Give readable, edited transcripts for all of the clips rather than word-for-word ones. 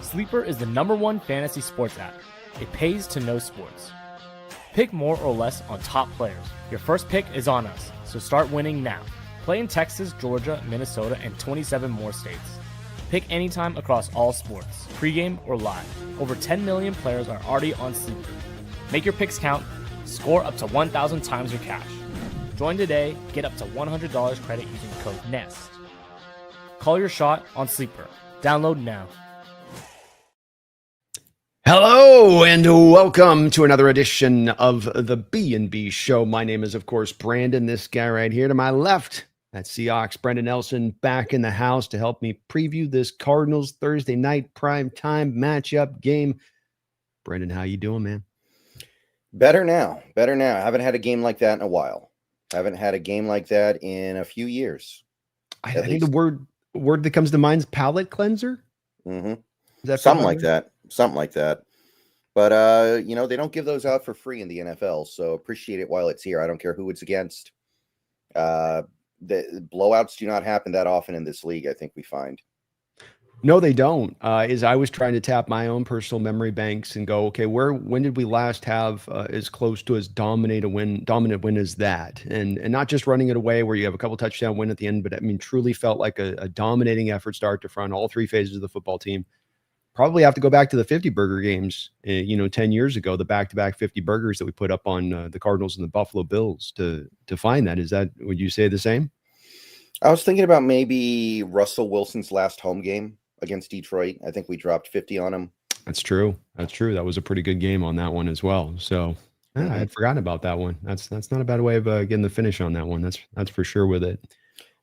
Sleeper is the #1 fantasy sports app. It pays to know sports. Pick more or less on top players. Your first pick is on us, so start winning now. Play in Texas, Georgia, Minnesota, and 27 more states. Pick anytime across all sports, pregame or live. Over 10 million players are already on Sleeper. Make your picks count. Score up to 1,000 times your cash. Join today. Get up to $100 credit using code NEST. Call your shot on Sleeper. Download now. Hello and welcome to another edition of the B&B Show. My name is, of course, Brandon. This guy right here to my left, that's Seahawks. Brendan Nelson back in the house to help me preview this Cardinals Thursday night prime time matchup game. Brendan, how you doing, man? Better now. I haven't had a game like that in a while. I haven't had a game like that in a few years. I think the word that comes to mind is palate cleanser. Mm-hmm. Is that something like that? But, they don't give those out for free in the NFL, so appreciate it while it's here. I don't care who it's against. The blowouts do not happen that often in this league, I think we find. No, they don't. As I was trying to tap my own personal memory banks and go, okay, when did we last have as close to as dominant win as that? And not just running it away where you have a couple touchdown win at the end, but I mean, truly felt like a dominating effort start to front, all three phases of the football team. Probably have to go back to the 50 burger games, 10 years ago, the back-to-back 50 burgers that we put up on the Cardinals and the Buffalo Bills to find that. Would you say the same? I was thinking about maybe Russell Wilson's last home game against Detroit. I think we dropped 50 on him. That's true. That was a pretty good game on that one as well. So I had forgotten about that one. That's not a bad way of getting the finish on that one. That's for sure with it.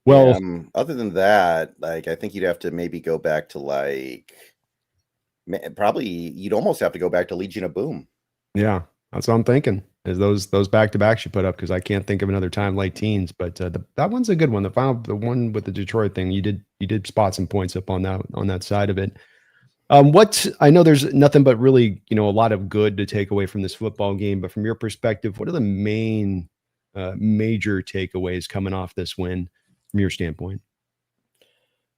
Well, other than that, I think you'd have to maybe go back to probably you'd almost have to go back to Legion of Boom. Yeah, that's what I'm thinking. Is those back-to-backs you put up, because I can't think of another time late teens. But that one's a good one. The one with the Detroit thing, you did spot some points up on that side of it. What I know, there's nothing but really a lot of good to take away from this football game. But from your perspective, what are the main major takeaways coming off this win from your standpoint?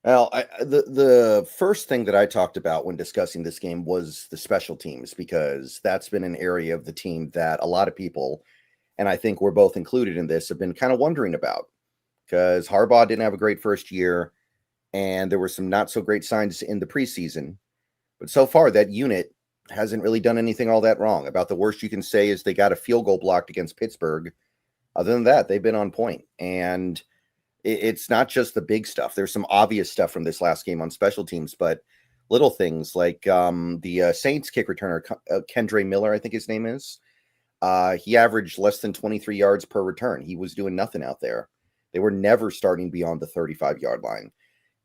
Well, the first thing that I talked about when discussing this game was the special teams, because that's been an area of the team that a lot of people, and I think we're both included in this, have been kind of wondering about, because Harbaugh didn't have a great first year, and there were some not so great signs in the preseason. But so far, that unit hasn't really done anything all that wrong. About the worst you can say is they got a field goal blocked against Pittsburgh. Other than that, they've been on point. And it's not just the big stuff. There's some obvious stuff from this last game on special teams, but little things like the Saints kick returner, Kendre Miller, I think his name is. He averaged less than 23 yards per return. He was doing nothing out there. They were never starting beyond the 35-yard line.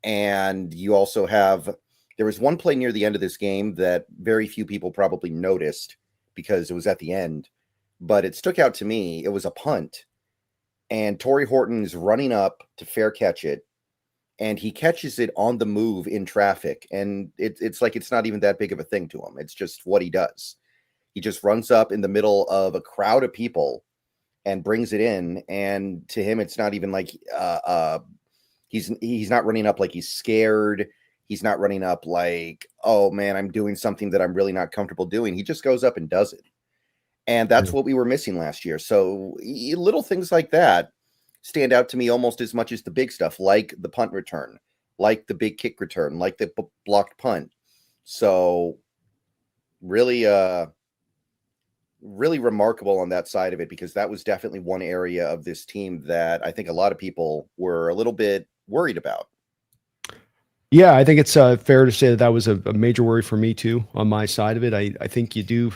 And you also there was one play near the end of this game that very few people probably noticed because it was at the end, but it stuck out to me. It was a punt. And Torrey Horton is running up to fair catch it, and he catches it on the move in traffic. And it's like it's not even that big of a thing to him. It's just what he does. He just runs up in the middle of a crowd of people and brings it in. And to him, it's not even like he's not running up like he's scared. He's not running up like, oh man, I'm doing something that I'm really not comfortable doing. He just goes up and does it. And that's what we were missing last year. So little things like that stand out to me almost as much as the big stuff, like the punt return, like the big kick return, like the blocked punt. So really, really remarkable on that side of it, because that was definitely one area of this team that I think a lot of people were a little bit worried about. Yeah, I think it's fair to say that was a major worry for me too on my side of it. I think you do.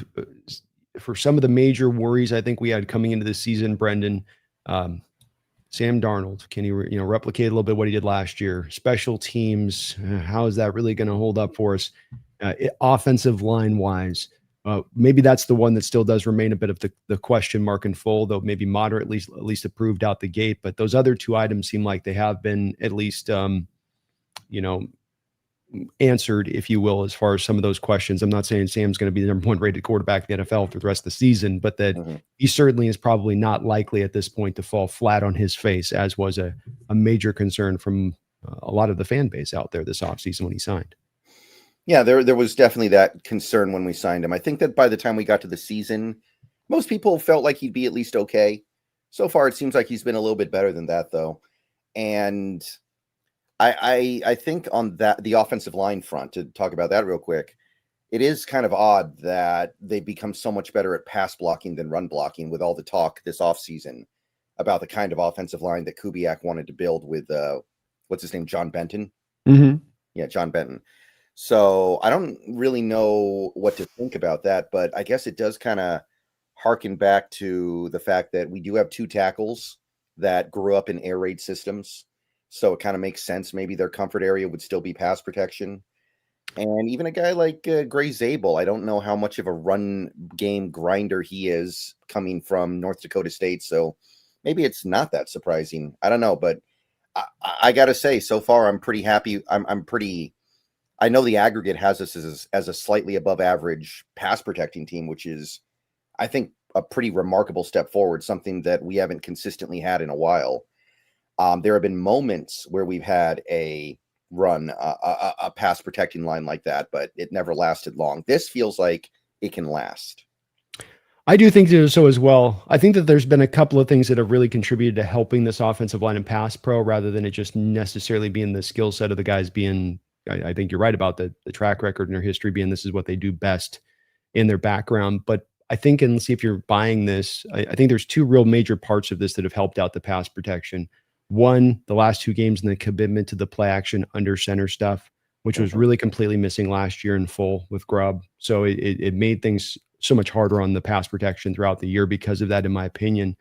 For some of the major worries I think we had coming into the season, Brendan, Sam Darnold, can he replicate a little bit what he did last year? Special teams, how is that really going to hold up for us? Offensive line wise, maybe that's the one that still does remain a bit of the question mark in full, though maybe moderately at least approved out the gate. But those other two items seem like they have been at least answered, if you will, as far as some of those questions. I'm not saying Sam's going to be the #1 rated quarterback in the NFL for the rest of the season, but that he certainly is probably not likely at this point to fall flat on his face, as was a major concern from a lot of the fan base out there this offseason when he signed. Yeah, there was definitely that concern when we signed him. I think that by the time we got to the season, most people felt like he'd be at least okay. So far, it seems like he's been a little bit better than that, though. And I think on that the offensive line front, to talk about that real quick, it is kind of odd that they become so much better at pass blocking than run blocking with all the talk this offseason about the kind of offensive line that Kubiak wanted to build with what's his name, John Benton. Mm-hmm. Yeah, John Benton. So I don't really know what to think about that, but I guess it does kind of harken back to the fact that we do have two tackles that grew up in air raid systems. So it kind of makes sense. Maybe their comfort area would still be pass protection. And even a guy like Gray Zabel, I don't know how much of a run game grinder he is coming from North Dakota State. So maybe it's not that surprising. I don't know, but I got to say, so far, I'm pretty happy. I know the aggregate has us as a slightly above average pass protecting team, which is, I think, a pretty remarkable step forward, something that we haven't consistently had in a while. There have been moments where we've had a pass protecting line like that, but it never lasted long. This feels like it can last. I do think so as well. I think that there's been a couple of things that have really contributed to helping this offensive line in pass pro rather than it just necessarily being the skill set of the guys being, I think you're right about the track record and their history being this is what they do best in their background. But I think, and let's see if you're buying this, I think there's two real major parts of this that have helped out the pass protection. One, the last two games and the commitment to the play action under center stuff, which was really completely missing last year in full with Grubb. So it made things so much harder on the pass protection throughout the year because of that, in my opinion.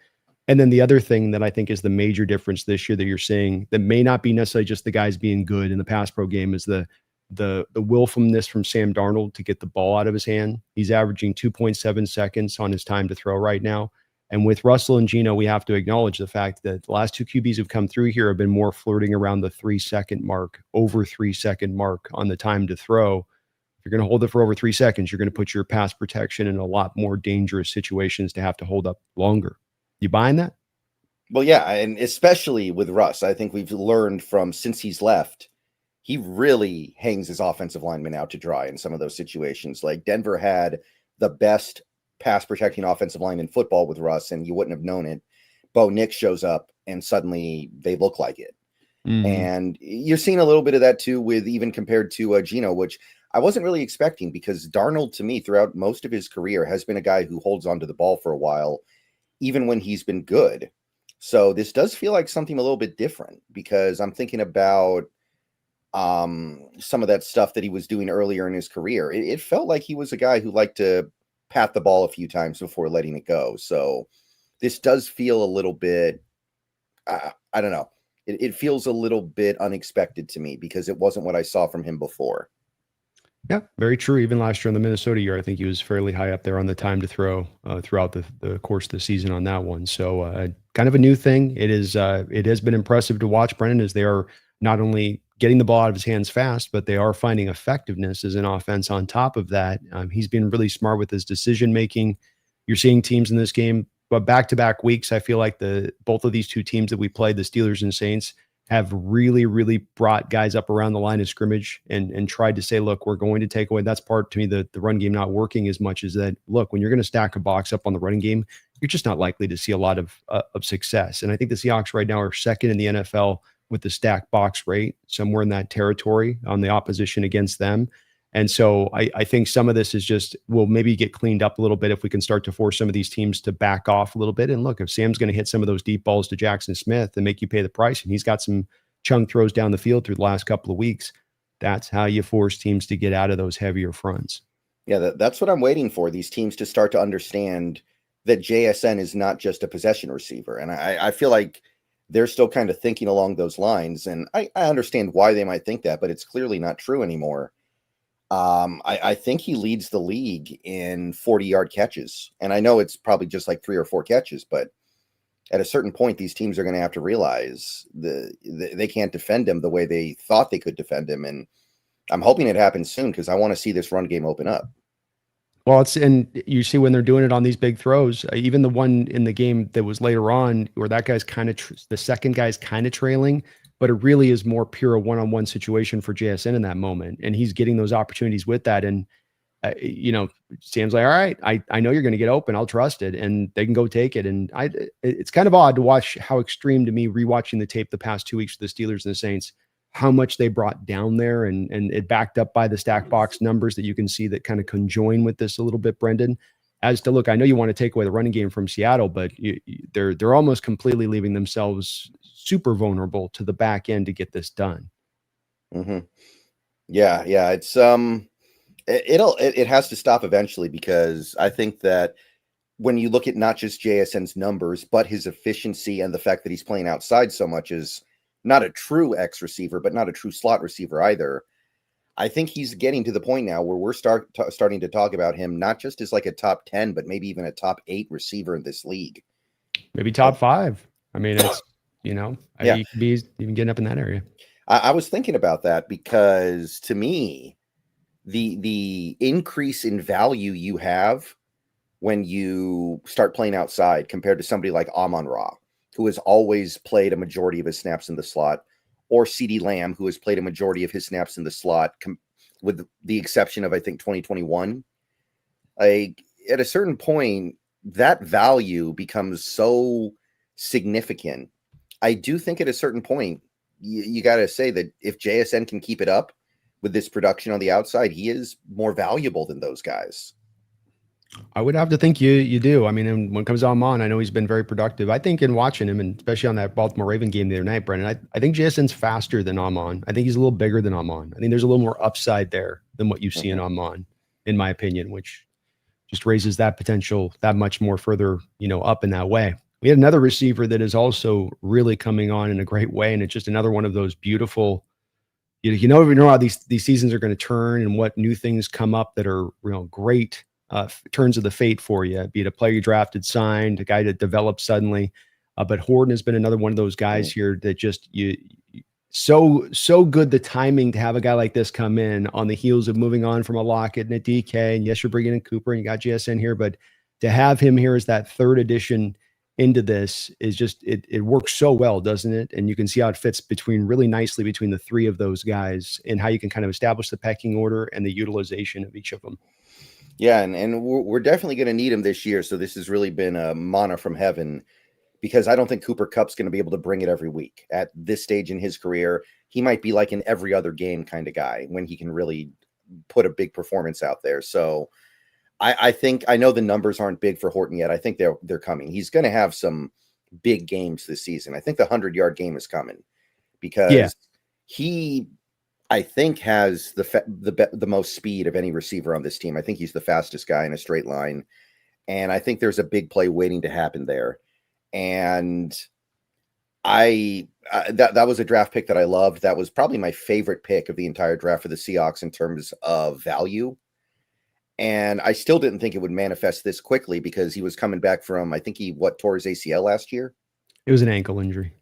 And then the other thing that I think is the major difference this year that you're seeing that may not be necessarily just the guys being good in the pass pro game is the willfulness from Sam Darnold to get the ball out of his hand. He's averaging 2.7 seconds on his time to throw right now. And with Russell and Geno, we have to acknowledge the fact that the last two QBs who've come through here have been more flirting around the 3-second mark, over 3-second mark on the time to throw. If you're going to hold it for over 3 seconds, you're going to put your pass protection in a lot more dangerous situations to have to hold up longer. You buying that? Well, yeah, and especially with Russ, I think we've learned from since he's left, he really hangs his offensive linemen out to dry in some of those situations. Like Denver had the best pass protecting offensive line in football with Russ, and you wouldn't have known it. Bo Nix shows up, and suddenly they look like it. Mm-hmm. And you're seeing a little bit of that too, with even compared to Geno, which I wasn't really expecting because Darnold, to me, throughout most of his career, has been a guy who holds onto the ball for a while, even when he's been good. So this does feel like something a little bit different because I'm thinking about some of that stuff that he was doing earlier in his career. It felt like he was a guy who liked to pat the ball a few times before letting it go. So this does feel a little bit, I don't know. It feels a little bit unexpected to me because it wasn't what I saw from him before. Yeah, very true. Even last year in the Minnesota year, I think he was fairly high up there on the time to throw throughout the course of the season on that one. So kind of a new thing. It has been impressive to watch Brendan as they are not only getting the ball out of his hands fast, but they are finding effectiveness as an offense on top of that. He's been really smart with his decision-making. You're seeing teams in this game, but back-to-back weeks, I feel like both of these two teams that we played, the Steelers and Saints, have really, really brought guys up around the line of scrimmage and tried to say, look, we're going to take away. That's part, to me, the run game not working as much as that. Look, when you're going to stack a box up on the running game, you're just not likely to see a lot of success. And I think the Seahawks right now are second in the NFL with the stack box rate, somewhere in that territory on the opposition against them. And so I think some of this is just, will maybe get cleaned up a little bit if we can start to force some of these teams to back off a little bit. And look, if Sam's going to hit some of those deep balls to Jackson Smith and make you pay the price, and he's got some chunk throws down the field through the last couple of weeks, that's how you force teams to get out of those heavier fronts. Yeah, that's what I'm waiting for, these teams to start to understand that JSN is not just a possession receiver. And I feel like they're still kind of thinking along those lines. And I understand why they might think that, but it's clearly not true anymore. I think he leads the league in 40-yard catches. And I know it's probably just like 3 or 4 catches, but at a certain point, these teams are going to have to realize they can't defend him the way they thought they could defend him. And I'm hoping it happens soon because I want to see this run game open up. Well, and you see when they're doing it on these big throws, even the one in the game that was later on where that guy's kind of, the second guy's kind of trailing, but it really is more pure one-on-one situation for JSN in that moment. And he's getting those opportunities with that. And, Sam's like, all right, I know you're going to get open. I'll trust it. And they can go take it. And it's kind of odd to watch how extreme to me, rewatching the tape the past 2 weeks for the Steelers and the Saints, how much they brought down there, and it backed up by the stack box numbers that you can see that kind of conjoin with this a little bit, Brendan. As to, look, I know you want to take away the running game from Seattle, but they're almost completely leaving themselves super vulnerable to the back end to get this done. Mm-hmm. Yeah. It's it has to stop eventually, because I think that when you look at not just JSN's numbers, but his efficiency and the fact that he's playing outside so much, is not a true X receiver, but not a true slot receiver either. I think he's getting to the point now where we're starting to talk about him not just as like a top 10, but maybe even a top 8 receiver in this league. Maybe top 5. I mean, it's, Yeah. he could be even getting up in that area. I was thinking about that, because to me, the increase in value you have when you start playing outside compared to somebody like Amon-Ra, who has always played a majority of his snaps in the slot, or CeeDee Lamb, who has played a majority of his snaps in the slot, with the exception of, I think, 2021. Like, at a certain point, that value becomes so significant. I do think at a certain point, you got to say that if JSN can keep it up with this production on the outside, he is more valuable than those guys. I would have to think you do. I mean, and when it comes to Amon, I know he's been very productive. I think in watching him, and especially on that Baltimore Raven game the other night, Brendan, I think JSN's faster than Amon. I think he's a little bigger than Amon. I think there's a little more upside there than what you see in Amon, in my opinion, which just raises that potential that much more further, up in that way. We had another receiver that is also really coming on in a great way, and it's just another one of those beautiful, you know how these seasons are going to turn and what new things come up that are great turns of the fate for you, be it a player you drafted, signed, a guy that developed suddenly. But Horton has been another one of those guys here that just so good, the timing to have a guy like this come in on the heels of moving on from a Lockett and a DK. And yes, you're bringing in Cooper and you got JSN here, but to have him here as that third addition into this is just, it works so well, doesn't it? And you can see how it fits really nicely between the three of those guys, and how you can kind of establish the pecking order and the utilization of each of them. Yeah, and we're definitely going to need him this year. So this has really been a manna from heaven, because I don't think Cooper Kupp's going to be able to bring it every week at this stage in his career. He might be like an every other game kind of guy when he can really put a big performance out there. So I think, I know the numbers aren't big for Horton yet. I think they're coming. He's going to have some big games this season. I think the 100-yard game is coming, because he, I think, has the most speed of any receiver on this team. I think he's the fastest guy in a straight line. And I think there's a big play waiting to happen there. And that was a draft pick that I loved. That was probably my favorite pick of the entire draft for the Seahawks in terms of value. And I still didn't think it would manifest this quickly, because he was coming back from, I think he tore his ACL last year. It was an ankle injury.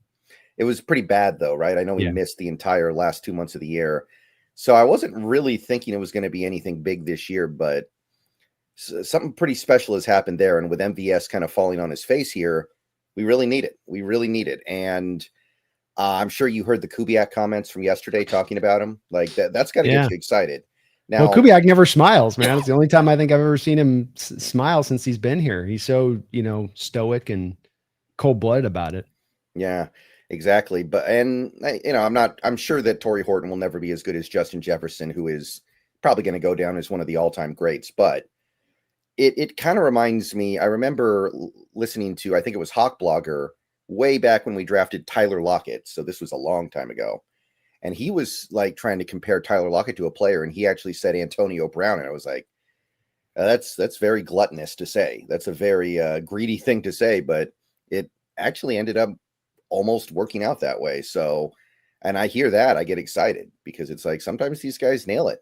It was pretty bad though, right? I know he missed the entire last 2 months of the year. So I wasn't really thinking it was going to be anything big this year, but something pretty special has happened there. And with MVS kind of falling on his face here, we really need it. We really need it. And I'm sure you heard the Kubiak comments from yesterday talking about him. Like that's got to get you excited. Now, well, Kubiak never smiles, man. It's the only time I think I've ever seen him smile since he's been here. He's so, stoic and cold-blooded about it. Yeah, exactly. But, I'm sure that Torrey Horton will never be as good as Justin Jefferson, who is probably going to go down as one of the all-time greats. But it kind of reminds me, I remember listening to, I think it was Hawk Blogger, way back when we drafted Tyler Lockett. So this was a long time ago. And he was like trying to compare Tyler Lockett to a player, and he actually said Antonio Brown. And I was like, that's very gluttonous to say. That's a very greedy thing to say, but it actually ended up almost working out that way. So, and I hear that, I get excited, because it's like sometimes these guys nail it.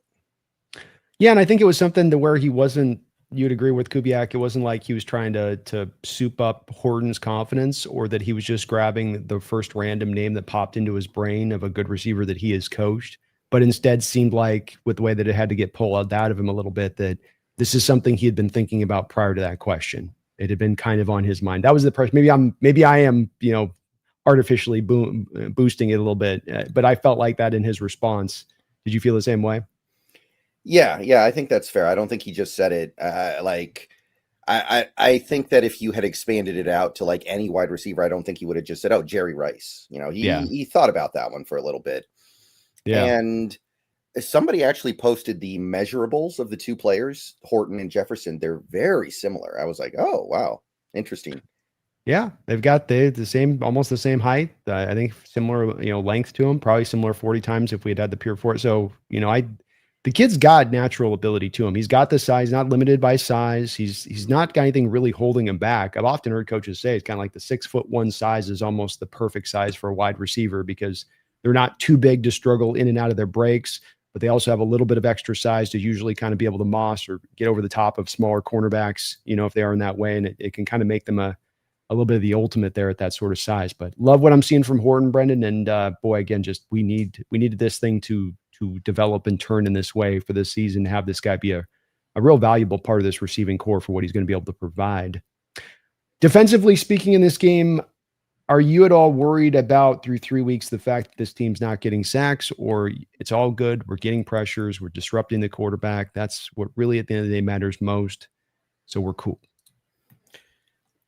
Yeah, and I think it was something to where he wasn't, you'd agree with Kubiak, it wasn't like he was trying to soup up Horton's confidence, or that he was just grabbing the first random name that popped into his brain of a good receiver that he has coached, but instead seemed like, with the way that it had to get pulled out of him a little bit, that this is something he had been thinking about prior to that question. It had been kind of on his mind. That was the person. Maybe I am, artificially boosting it a little bit. But I felt like that in his response. Did you feel the same way? Yeah, I think that's fair. I don't think he just said it. I think that if you had expanded it out to like any wide receiver, I don't think he would have just said, "Oh, Jerry Rice." He thought about that one for a little bit. Yeah. And somebody actually posted the measurables of the two players, Horton and Jefferson. They're very similar. I was like, "Oh, wow, interesting." Yeah, they've got the same, almost the same height. I think similar, length to them. Probably similar 40 times if we had the pure 4. So, the kid's got natural ability to him. He's got the size, not limited by size. He's not got anything really holding him back. I've often heard coaches say it's kind of like the 6'1" size is almost the perfect size for a wide receiver because they're not too big to struggle in and out of their breaks, but they also have a little bit of extra size to usually kind of be able to moss or get over the top of smaller cornerbacks, if they are in that way. And it can kind of make them a little bit of the ultimate there at that sort of size. But love what I'm seeing from Horton, Brendan. And boy, again, just we needed this thing to develop and turn in this way for this season, have this guy be a real valuable part of this receiving core for what he's going to be able to provide. Defensively speaking in this game, are you at all worried about through 3 weeks the fact that this team's not getting sacks, or it's all good? We're getting pressures. We're disrupting the quarterback. That's what really at the end of the day matters most. So we're cool.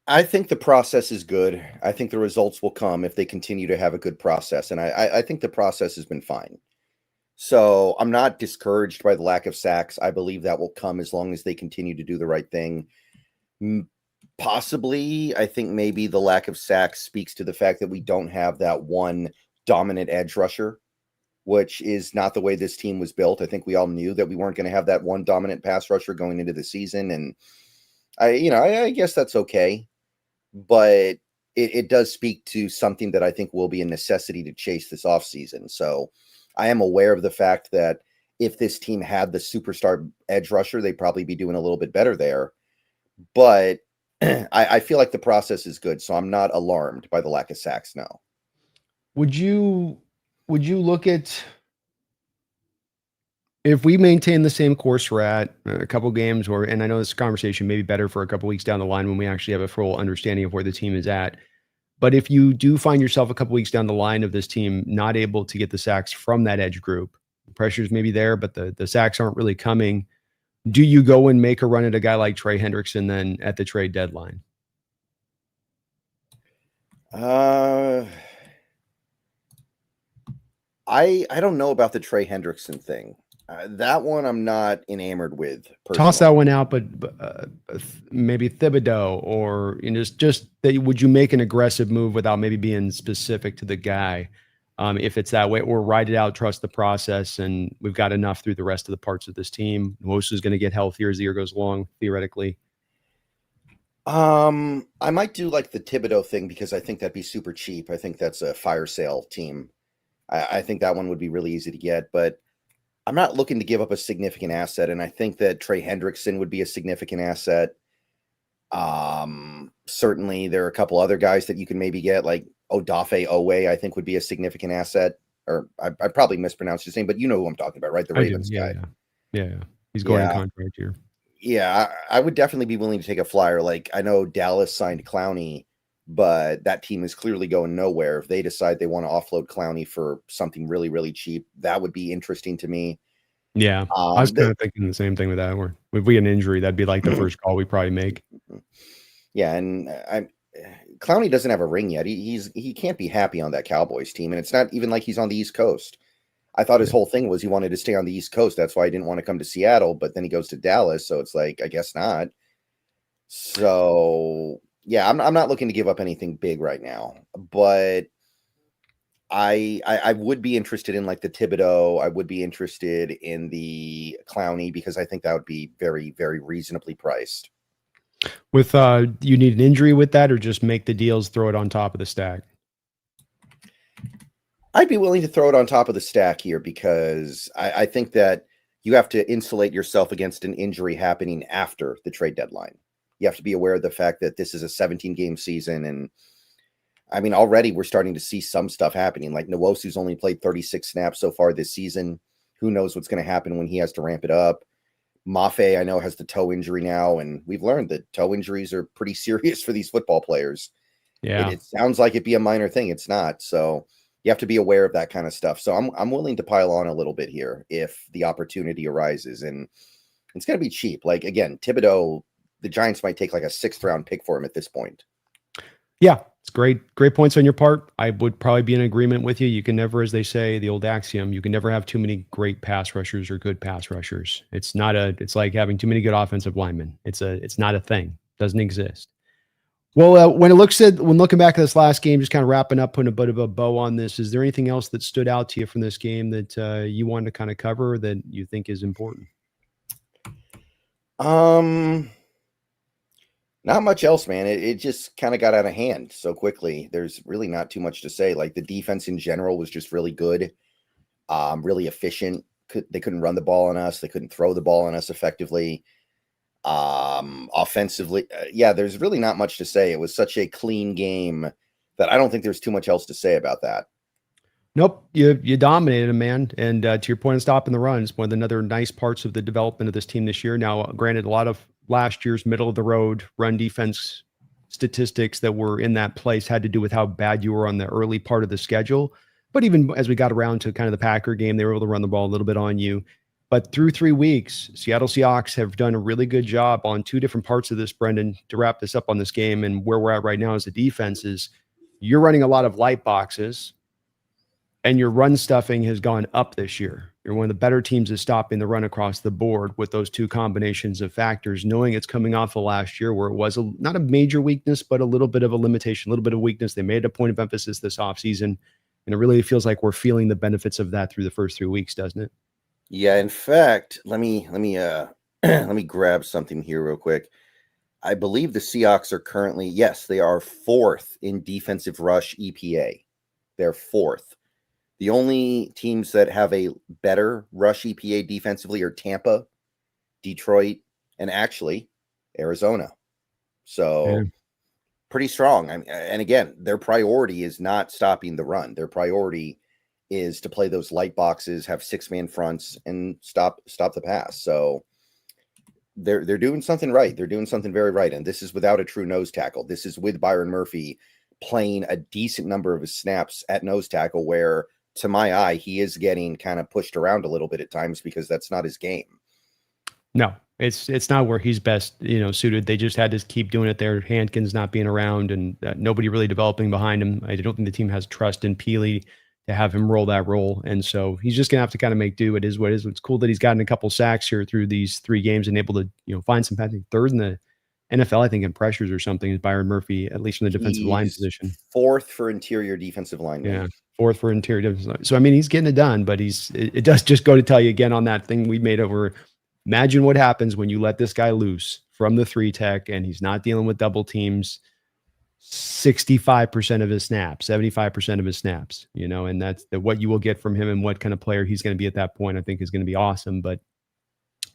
I think the process is good. I think the results will come if they continue to have a good process. And I think the process has been fine. So I'm not discouraged by the lack of sacks. I believe that will come as long as they continue to do the right thing. Possibly, I think maybe the lack of sacks speaks to the fact that we don't have that one dominant edge rusher, which is not the way this team was built. I think we all knew that we weren't going to have that one dominant pass rusher going into the season. And I guess that's okay. But it does speak to something that I think will be a necessity to chase this offseason. So I am aware of the fact that if this team had the superstar edge rusher, they'd probably be doing a little bit better there. But I feel like the process is good, so I'm not alarmed by the lack of sacks now. Would you look at if we maintain the same course we're at a couple games, and I know this conversation may be better for a couple weeks down the line when we actually have a full understanding of where the team is at. But if you do find yourself a couple weeks down the line of this team not able to get the sacks from that edge group, pressures may be there, but the sacks aren't really coming. Do you go and make a run at a guy like Trey Hendrickson then at the trade deadline? I don't know about the Trey Hendrickson thing. That one I'm not enamored with. Personally. Toss that one out, but maybe Thibodeau or just that. Would you make an aggressive move without maybe being specific to the guy? If it's that way, or ride it out, trust the process, and we've got enough through the rest of the parts of this team. Nwosu is going to get healthier as the year goes along, theoretically. I might do like the Thibodeau thing because I think that'd be super cheap. I think that's a fire sale team. I think that one would be really easy to get, but I'm not looking to give up a significant asset, and I think that Trey Hendrickson would be a significant asset. Certainly, there are a couple other guys that you can maybe get, like Odafe Owe, I think would be a significant asset. Or I probably mispronounced his name, but you know who I'm talking about, right? The Ravens guy. Yeah. He's going on contract here. Yeah, I would definitely be willing to take a flyer. Like, I know Dallas signed Clowney, but that team is clearly going nowhere. If they decide they want to offload Clowney for something really, really cheap, that would be interesting to me. Yeah, I was kind of thinking the same thing with that. Or if we had an injury, that'd be like the first call we probably make. Yeah, and Clowney doesn't have a ring yet. He can't be happy on that Cowboys team, and it's not even like he's on the East Coast. I thought his whole thing was he wanted to stay on the East Coast. That's why he didn't want to come to Seattle, but then he goes to Dallas, so it's like, I guess not. So, yeah, I'm not looking to give up anything big right now, but I would be interested in like the Thibodeau. I would be interested in the Clowney because I think that would be very, very reasonably priced. With you need an injury with that, or just make the deals, throw it on top of the stack? I'd be willing to throw it on top of the stack here because I think that you have to insulate yourself against an injury happening after the trade deadline. You have to be aware of the fact that this is a 17-game season. And I mean, already we're starting to see some stuff happening. Like Nwosu's only played 36 snaps so far this season. Who knows what's going to happen when he has to ramp it up. Mafe, I know, has the toe injury now. And we've learned that toe injuries are pretty serious for these football players. Yeah. It sounds like it'd be a minor thing. It's not. So you have to be aware of that kind of stuff. So I'm willing to pile on a little bit here if the opportunity arises, and it's going to be cheap. Like, again, Thibodeau, the Giants might take like a 6th round pick for him at this point. Yeah, it's great points on your part. I would probably be in agreement with you. You can never, as they say, the old axiom, you can never have too many great pass rushers or good pass rushers. It's like having too many good offensive linemen. It's not a thing. Doesn't exist. Well, when looking back at this last game, just kind of wrapping up, putting a bit of a bow on this, is there anything else that stood out to you from this game that you wanted to kind of cover that you think is important? Not much else, man. It just kind of got out of hand so quickly. There's really not too much to say. Like, the defense in general was just really good, really efficient. They couldn't run the ball on us. They couldn't throw the ball on us effectively. Offensively, yeah, there's really not much to say. It was such a clean game that I don't think there's too much else to say about that. Nope, you dominated him, man. And to your point of stopping the run, it's one of the other nice parts of the development of this team this year. Now, granted, a lot of last year's middle of the road run defense statistics that were in that place had to do with how bad you were on the early part of the schedule. But even as we got around to kind of the Packer game, they were able to run the ball a little bit on you. But through 3 weeks, Seattle Seahawks have done a really good job on 2 different parts of this, Brendan, to wrap this up on this game. And where we're at right now as a defense is you're running a lot of light boxes, and your run stuffing has gone up this year. You're one of the better teams at stopping the run across the board with those 2 combinations of factors, knowing it's coming off of last year where it was not a major weakness, but a little bit of a limitation, a little bit of weakness. They made a point of emphasis this offseason, and it really feels like we're feeling the benefits of that through the first 3 weeks, doesn't it? Yeah, in fact, let me let me grab something here real quick. I believe the Seahawks are currently, yes, they are 4th in defensive rush EPA. They're 4th. The only teams that have a better rush EPA defensively are Tampa, Detroit, and actually Arizona. So pretty strong. And again, their priority is not stopping the run. Their priority is to play those light boxes, have 6-man fronts, and stop the pass. So they're doing something right. They're doing something very right. And this is without a true nose tackle. This is with Byron Murphy playing a decent number of his snaps at nose tackle, where, to my eye, he is getting kind of pushed around a little bit at times because that's not his game. No, it's not where he's best, suited. They just had to keep doing it there. Hankins not being around and nobody really developing behind him. I don't think the team has trust in Peely to have him roll that role. And so he's just going to have to kind of make do. It is what it is. It's cool that he's gotten a couple sacks here through these 3 games and able to, find some, I think, 3rd in the NFL, I think, in pressures or something, is Byron Murphy, at least in the defensive line position. 4th for interior defensive line. Yeah. 4th for interior defensive line. So, I mean, he's getting it done, but it does just go to tell you again on that thing we made over. Imagine what happens when you let this guy loose from the 3 tech and he's not dealing with double teams 65% of his snaps, 75% of his snaps, and that's what you will get from him and what kind of player he's going to be at that point, I think is going to be awesome. But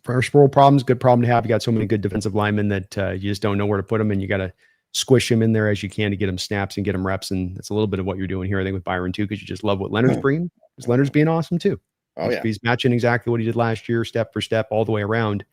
first world problems, good problem to have. You got so many good defensive linemen that you just don't know where to put them, and you got to squish him in there as you can to get him snaps and get him reps. And that's a little bit of what you're doing here, I think, with Byron too, because you just love what Leonard's bringing. Because Leonard's being awesome too. Oh yeah, he's matching exactly what he did last year, step for step, all the way around.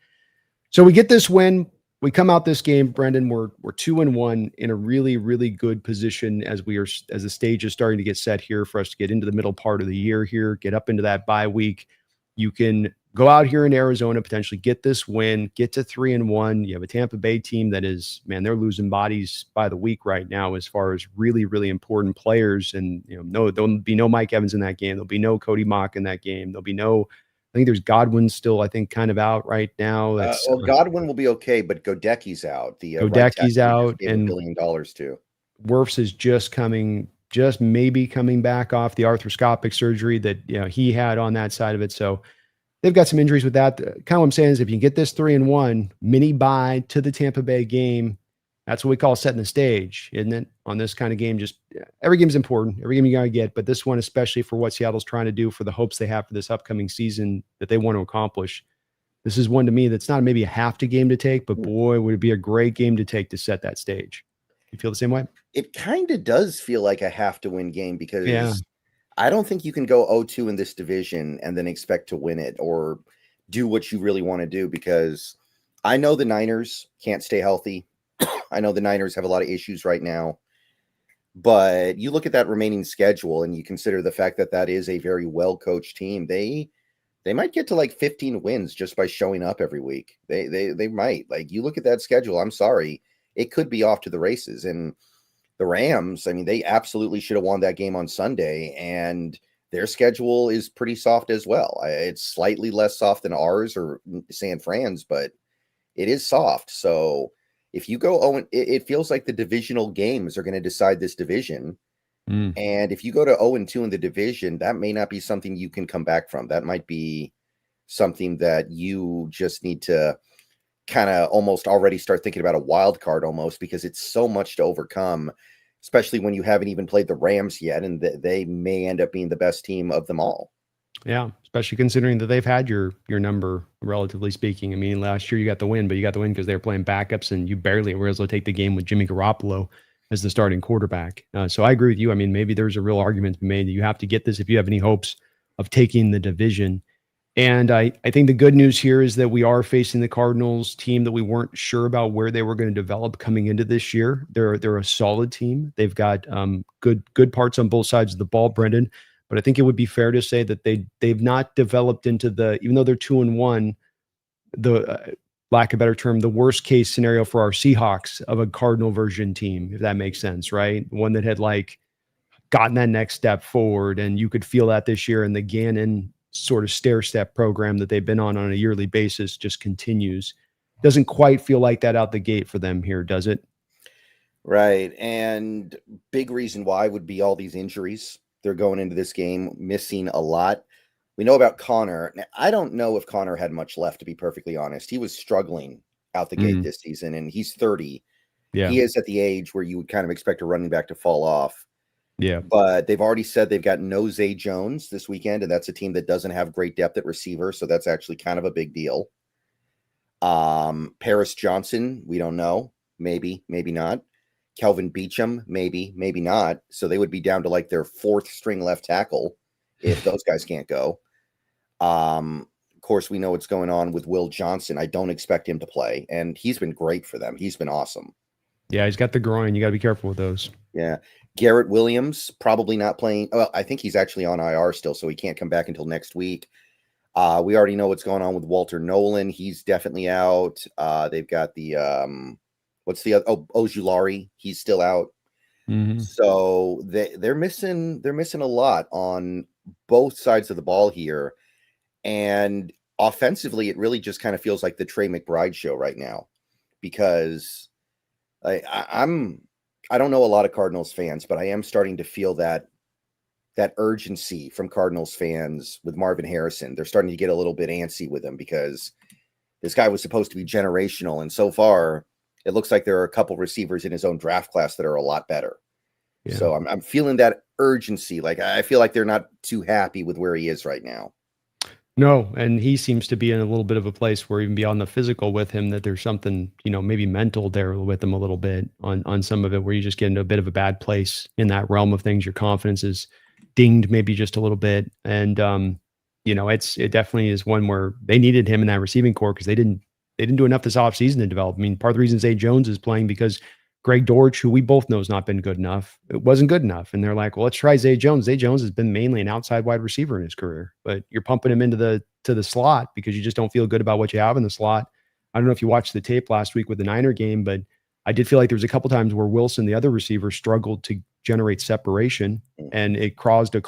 So we get this win. We come out this game, Brendan. We're 2-1 in a really, really good position as the stage is starting to get set here for us to get into the middle part of the year here, get up into that bye week. You can go out here in Arizona, potentially get this win, get to 3-1. You have a Tampa Bay team that is, man, they're losing bodies by the week right now as far as really, really important players. And there'll be no Mike Evans in that game. There'll be no Cody Mock in that game. There'll be no. I think there's Godwin still, I think, kind of out right now. Godwin will be okay, but Godecki's out. Godecki's out, and $1 billion too. Wirfs is just maybe coming back off the arthroscopic surgery that he had on that side of it. So they've got some injuries with that. Kind of what I'm saying is, if you can get this 3-1 mini bye to the Tampa Bay game, that's what we call setting the stage, isn't it? On this kind of game, just every game's important. Every game you got to get, but this one, especially for what Seattle's trying to do, for the hopes they have for this upcoming season that they want to accomplish. This is one to me that's not maybe a have to game to take, but boy, would it be a great game to take to set that stage. You feel the same way? It kind of does feel like a have to win game because I don't think you can go 0-2 in this division and then expect to win it or do what you really want to do, because I know the Niners can't stay healthy. I know the Niners have a lot of issues right now. But you look at that remaining schedule and you consider the fact that that is a very well-coached team. They might get to like 15 wins just by showing up every week. They might. Like, you look at that schedule, I'm sorry, it could be off to the races. And the Rams, I mean, they absolutely should have won that game on Sunday, and their schedule is pretty soft as well. It's slightly less soft than ours or San Fran's, but it is soft. So if you go, it feels like the divisional games are going to decide this division. And if you go to 0-2 in the division, that may not be something you can come back from. That might be something that you just need to kind of almost already start thinking about a wild card almost, because it's so much to overcome, especially when you haven't even played the Rams yet, and they may end up being the best team of them all. Yeah, especially considering that they've had your number, relatively speaking. I mean, last year you got the win, but you got the win because they were playing backups, and you barely were able to take the game with Jimmy Garoppolo as the starting quarterback. So I agree with you. I mean, maybe there's a real argument to be made that you have to get this if you have any hopes of taking the division. And I think the good news here is that we are facing the Cardinals team that we weren't sure about where they were going to develop coming into this year. They're a solid team. They've got good parts on both sides of the ball, Brendan. But I think it would be fair to say that they've not developed into even though they're 2-1, the lack of a better term, the worst case scenario for our Seahawks of a Cardinal version team, if that makes sense, right? One that had like gotten that next step forward, and you could feel that this year. And the Gannon sort of stair-step program that they've been on a yearly basis just continues. Doesn't quite feel like that out the gate for them here, does it? Right. And big reason why would be all these injuries. They're going into this game missing a lot. We know about Connor. Now, I don't know if Connor had much left, to be perfectly honest. He was struggling out the gate this season, and he's 30. Yeah. He is at the age where you would kind of expect a running back to fall off. Yeah. But they've already said they've got no Zay Jones this weekend, and that's a team that doesn't have great depth at receiver, so that's actually kind of a big deal. Paris Johnson, we don't know. Maybe, maybe not. Kelvin Beachum, maybe, maybe not. So they would be down to like their fourth string left tackle if those guys can't go. Of course, we know what's going on with Will Johnson. I don't expect him to play, and he's been great for them. He's been awesome. Yeah, he's got the groin. You got to be careful with those. Yeah. Garrett Williams, probably not playing. Well, I think he's actually on IR still, so he can't come back until next week. We already know what's going on with Walter Nolan. He's definitely out. They've got the what's the other? Oh, Ojulari. He's still out. So they're missing a lot on both sides of the ball here. And offensively, it really just kind of feels like the Trey McBride show right now, because I don't know a lot of Cardinals fans, but I am starting to feel that urgency from Cardinals fans with Marvin Harrison. They're starting to get a little bit antsy with him, because this guy was supposed to be generational, and so far it looks like there are a couple receivers in his own draft class that are a lot better. Yeah. So I'm feeling that urgency. Like, I feel like they're not too happy with where he is right now. No, and he seems to be in a little bit of a place where, even beyond the physical with him, that there's something, maybe mental there with him a little bit on some of it, where you just get into a bit of a bad place in that realm of things. Your confidence is dinged maybe just a little bit. And, it definitely is one where they needed him in that receiving core, because they didn't do enough this offseason to develop. I mean, part of the reason Zay Jones is playing because Greg Dortch, who we both know has not been good enough, it wasn't good enough. And they're like, well, let's try Zay Jones. Zay Jones has been mainly an outside wide receiver in his career, but you're pumping him into the slot because you just don't feel good about what you have in the slot. I don't know if you watched the tape last week with the Niner game, but I did feel like there was a couple times where Wilson, the other receiver, struggled to generate separation, and it caused a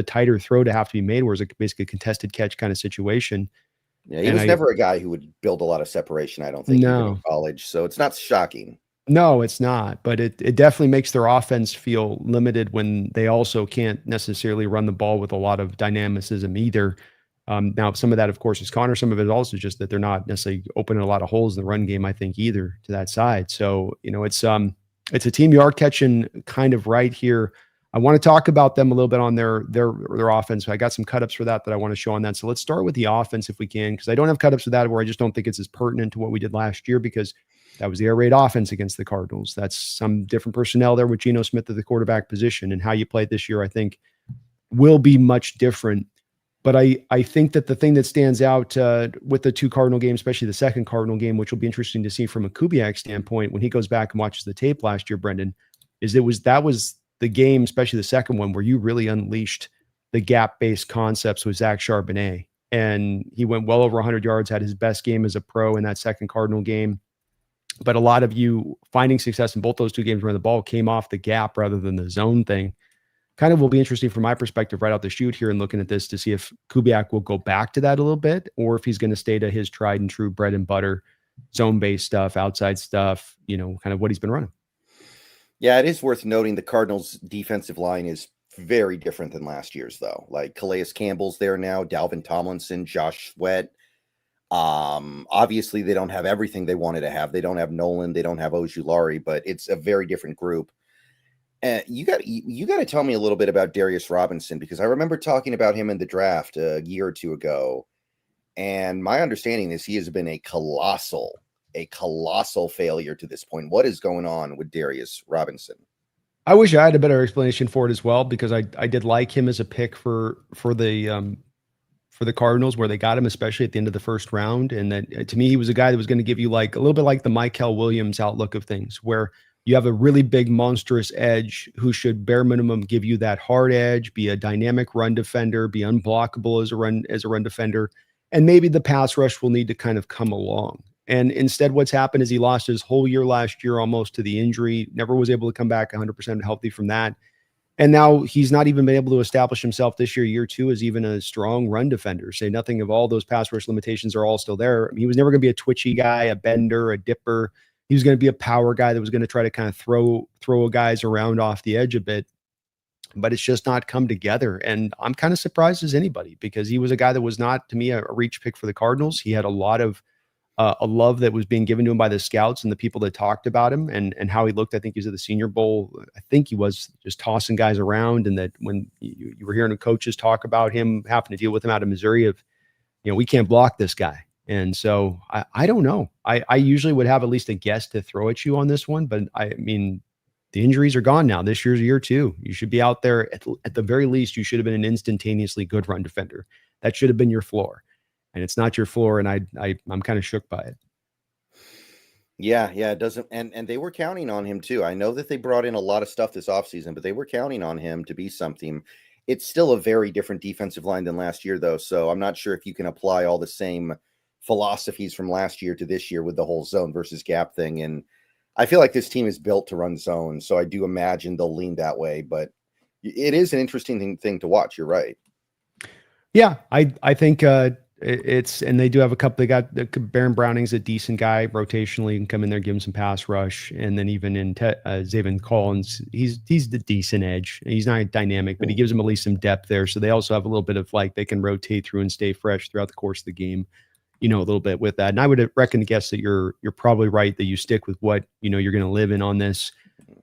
tighter throw to have to be made, where it's basically a contested catch kind of situation. Yeah, he was never a guy who would build a lot of separation, I don't think, even in college. So it's not shocking. No, it's not. But it definitely makes their offense feel limited when they also can't necessarily run the ball with a lot of dynamicism either. Now, some of that, of course, is Connor. Some of it is also just that they're not necessarily opening a lot of holes in the run game, I think, either to that side. So, it's a team you are catching kind of right here. I want to talk about them a little bit on their offense. I got some cut-ups for that I want to show on that. So let's start with the offense if we can, because I don't have cut-ups for that, where I just don't think it's as pertinent to what we did last year, because that was the air raid offense against the Cardinals. That's some different personnel there with Geno Smith at the quarterback position, and how you play this year, I think, will be much different. But I think that the thing that stands out with the two Cardinal games, especially the second Cardinal game, which will be interesting to see from a Kubiak standpoint when he goes back and watches the tape last year, Brendan, that was the game, especially the second one, where you really unleashed the gap-based concepts with Zach Charbonnet. And he went well over 100 yards, had his best game as a pro in that second Cardinal game. But a lot of you finding success in both those two games where the ball came off the gap rather than the zone thing. Kind of will be interesting from my perspective right out the chute here and looking at this to see if Kubiak will go back to that a little bit, or if he's going to stay to his tried and true bread and butter, zone-based stuff, outside stuff, kind of what he's been running. Yeah, it is worth noting the Cardinals' defensive line is very different than last year's, though. Like Calais Campbell's there now, Dalvin Tomlinson, Josh Sweat. Obviously, they don't have everything they wanted to have. They don't have Nolan, they don't have Ojulari, but it's a very different group. And you got to tell me a little bit about Darius Robinson, because I remember talking about him in the draft a year or two ago, and my understanding is he has been a colossal failure to this point. What is going on with Darius Robinson? I wish I had a better explanation for it as well, because I did like him as a pick for the Cardinals, where they got him, especially at the end of the first round. And that, to me, he was a guy that was going to give you like a little bit like the Mykel Williams outlook of things, where you have a really big, monstrous edge who should bare minimum give you that hard edge, be a dynamic run defender, be unblockable as a run defender, and maybe the pass rush will need to kind of come along. And instead, what's happened is he lost his whole year last year almost to the injury, never was able to come back 100% healthy from that. And now he's not even been able to establish himself this year 2, as even a strong run defender. Say nothing of all those pass rush limitations are all still there. I mean, he was never going to be a twitchy guy, a bender, a dipper. He was going to be a power guy that was going to try to kind of throw guys around off the edge a bit. But it's just not come together. And I'm kind of surprised as anybody, because he was a guy that was not, to me, a reach pick for the Cardinals. He had a lot of a love that was being given to him by the scouts and the people that talked about him and how he looked. I think he was at the Senior Bowl. I think he was just tossing guys around. And that when you were hearing the coaches talk about him having to deal with him out of Missouri we can't block this guy. And so I don't know. I usually would have at least a guess to throw at you on this one, but I mean, the injuries are gone now. This year's year 2. You should be out there at the very least. You should have been an instantaneously good run defender. That should have been your floor. And it's not your floor, and I'm kind of shook by it. Yeah, it doesn't. And they were counting on him too. I know that they brought in a lot of stuff this offseason, but they were counting on him to be something. It's still a very different defensive line than last year, though. So I'm not sure if you can apply all the same philosophies from last year to this year with the whole zone versus gap thing. And I feel like this team is built to run zone, so I do imagine they'll lean that way. But it is an interesting thing to watch. You're right. Yeah, I think it's, and they do have a couple. They got Baron Browning's a decent guy rotationally, and come in there, give him some pass rush, and then even in Zaven Collins, he's the decent edge. He's not dynamic, but he gives them at least some depth there. So they also have a little bit of like they can rotate through and stay fresh throughout the course of the game. A little bit with that. And I would reckon to guess that you're probably right that you stick with what you're going to live in on this.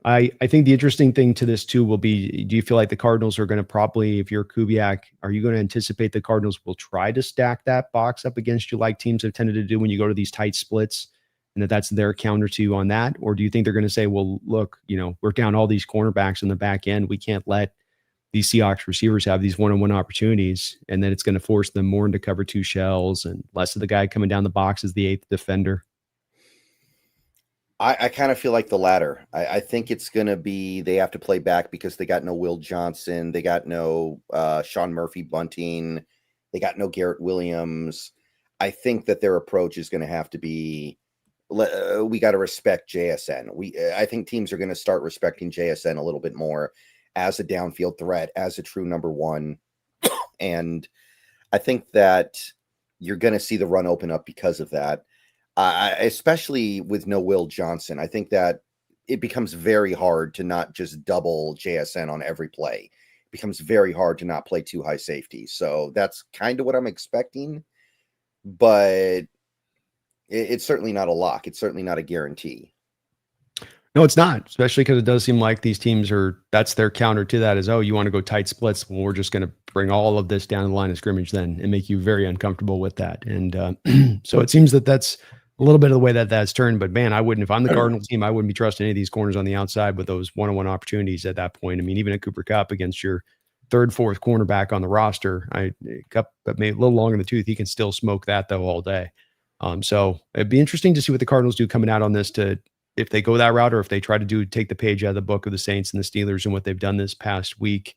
I think the interesting thing to this too will be, do you feel like the Cardinals are going to probably, if you're Kubiak, are you going to anticipate the Cardinals will try to stack that box up against you like teams have tended to do when you go to these tight splits, and that's their counter to you on that? Or do you think they're going to say, well, look, we're down all these cornerbacks in the back end. We can't let these Seahawks receivers have these one-on-one opportunities, and then it's going to force them more into cover 2 shells and less of the guy coming down the box as the 8th defender? I kind of feel like the latter. I think it's going to be they have to play back because they got no Will Johnson. They got no Sean Murphy Bunting. They got no Garrett Williams. I think that their approach is going to have to be, we got to respect JSN. I think teams are going to start respecting JSN a little bit more as a downfield threat, as a true number 1. And I think that you're going to see the run open up because of that. Especially with no Will Johnson, I think that it becomes very hard to not just double JSN on every play. It becomes very hard to not play 2 high safety. So that's kind of what I'm expecting, but it's certainly not a lock. It's certainly not a guarantee. No, it's not, especially because it does seem like these teams that's their counter to that is, oh, you want to go tight splits? Well, we're just going to bring all of this down the line of scrimmage then and make you very uncomfortable with that. And so it seems that's a little bit of the way that's turned. But man, I wouldn't, if I'm the Cardinals team, I wouldn't be trusting any of these corners on the outside with those one-on-one opportunities at that point. I mean, even at Cooper Kupp against your 3rd, 4th cornerback on the roster, Kupp maybe a little longer in the tooth, he can still smoke that though all day. So it'd be interesting to see what the Cardinals do coming out on this to if they go that route or if they try to take the page out of the book of the Saints and the Steelers and what they've done this past week.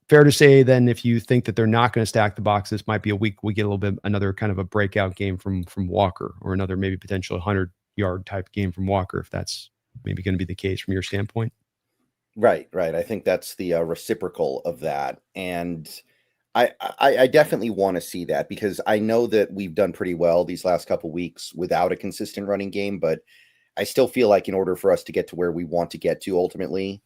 Fair to say then, if you think that they're not going to stack the box, this might be a week we get a little bit another kind of a breakout game from Walker, or another maybe potential 100-yard type game from Walker, if that's maybe going to be the case from your standpoint. Right. I think that's the reciprocal of that. And I definitely want to see that, because I know that we've done pretty well these last couple weeks without a consistent running game, but I still feel like in order for us to get to where we want to get to ultimately,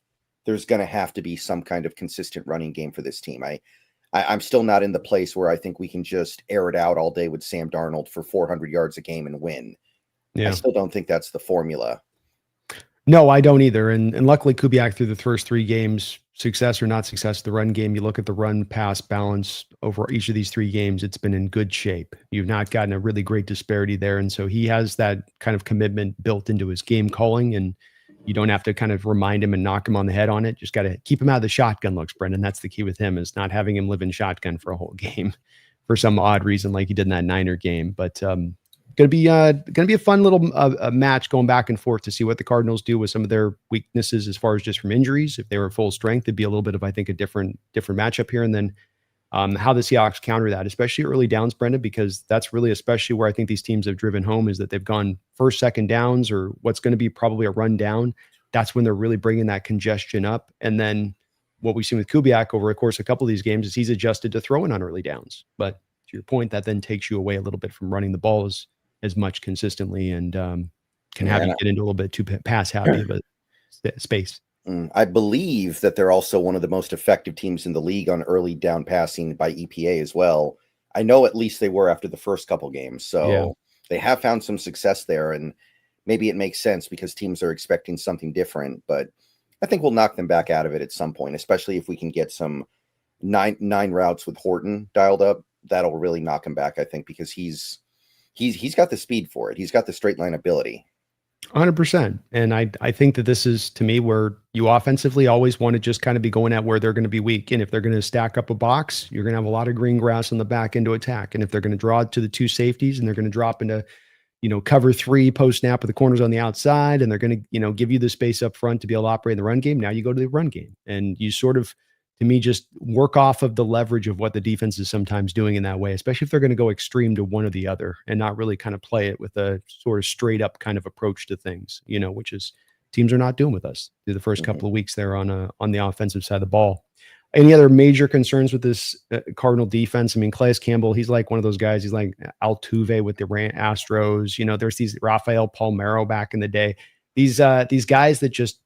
there's going to have to be some kind of consistent running game for this team. I'm still not in the place where I think we can just air it out all day with Sam Darnold for 400 yards a game and win. Yeah. I still don't think that's the formula. No, I don't either. And luckily Kubiak through the first 3 games, success or not success, the run game, you look at the run pass balance over each of these 3 games, it's been in good shape. You've not gotten a really great disparity there. And so he has that kind of commitment built into his game calling, and you don't have to kind of remind him and knock him on the head on it. Just got to keep him out of the shotgun looks, Brendan. That's the key with him, is not having him live in shotgun for a whole game for some odd reason, like he did in that Niner game. But going to be a fun little match going back and forth to see what the Cardinals do with some of their weaknesses as far as just from injuries. If they were full strength, it'd be a little bit of, I think, a different matchup here. And then how the Seahawks counter that, especially early downs, Brenda, because that's really especially where I think these teams have driven home, is that they've gone first, second downs, or what's going to be probably a run down. That's when they're really bringing that congestion up. And then what we've seen with Kubiak over the course of a couple of these games is he's adjusted to throwing on early downs. But to your point, that then takes you away a little bit from running the ball as much consistently, and can have you get into a little bit too pass happy of a space. I believe that they're also one of the most effective teams in the league on early down passing by EPA as well. I know at least they were after the first couple games. So they have found some success there, and maybe it makes sense because teams are expecting something different, but I think we'll knock them back out of it at some point, especially if we can get some nine routes with Horton dialed up. That'll really knock him back, I think, because he's got the speed for it. He's got the straight line ability. 100%. And I think that this is, to me, where you offensively always want to just kind of be going at where they're going to be weak. And if they're going to stack up a box, you're going to have a lot of green grass on the back end to attack. And if they're going to draw to the 2 safeties and they're going to drop into, cover 3 post snap with the corners on the outside, and they're going to, give you the space up front to be able to operate in the run game, now you go to the run game. And you sort of, to me, just work off of the leverage of what the defense is sometimes doing in that way, especially if they're going to go extreme to one or the other and not really kind of play it with a sort of straight up kind of approach to things, which is teams are not doing with us through the first couple of weeks there on the offensive side of the ball. Any other major concerns with this Cardinal defense? I mean, Calais Campbell, he's like one of those guys. He's like Altuve with the Astros. There's these Rafael Palmeiro back in the day. These guys that just,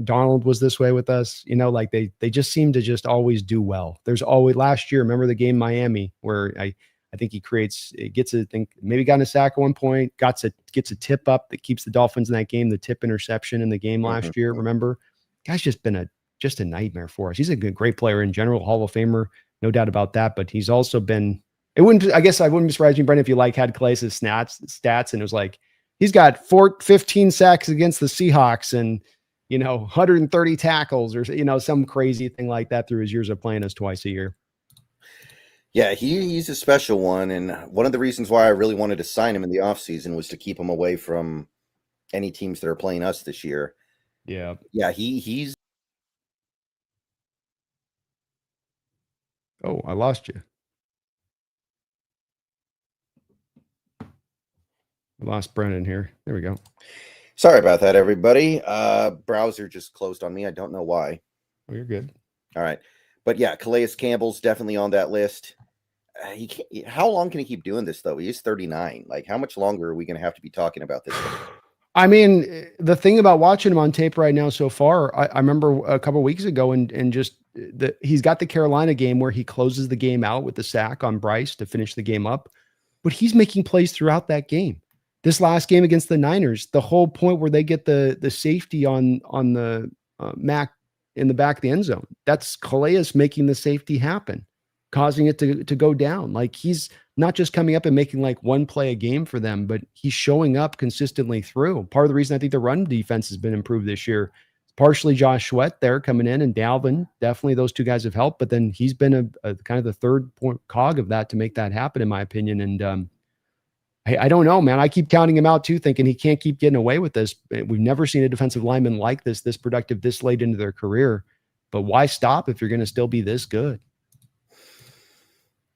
Donald was this way with us, like they just seem to just always do well. There's always, last year, remember the game Miami where I think maybe got in a sack at one point, gets a tip up that keeps the Dolphins in that game, the tip interception in the game last year. Remember, guy's just been just a nightmare for us. He's a great player in general, Hall of Famer, no doubt about that. But he's also been, I wouldn't be surprised, Brendan, if you had Calais' stats and it was like, he's got 15 sacks against the Seahawks and 130 tackles or, some crazy thing like that through his years of playing us twice a year. Yeah, he's a special one. And one of the reasons why I really wanted to sign him in the offseason was to keep him away from any teams that are playing us this year. Yeah. Yeah, he's. Oh, I lost you. I lost Brennan here. There we go. Sorry about that, everybody. Browser just closed on me. I don't know why. Oh, you're good. All right. But yeah, Calais Campbell's definitely on that list. How long can he keep doing this, though? He is 39. Like, how much longer are we going to have to be talking about this? I mean, the thing about watching him on tape right now so far, I remember a couple of weeks ago and just he's got the Carolina game where he closes the game out with the sack on Bryce to finish the game up, but he's making plays throughout that game. This last game against the Niners, the whole point where they get the safety on the Mac in the back of the end zone, that's Calais making the safety happen, causing it to go down. Like, he's not just coming up and making like one play a game for them, but he's showing up consistently through. Part of the reason I think the run defense has been improved this year, partially Josh Sweat there coming in, and Dalvin, definitely those 2 guys have helped, but then he's been a kind of the third point cog of that to make that happen, in my opinion. And I don't know, man. I keep counting him out too, thinking he can't keep getting away with this. We've never seen a defensive lineman like this productive, this late into their career. But why stop if you're going to still be this good?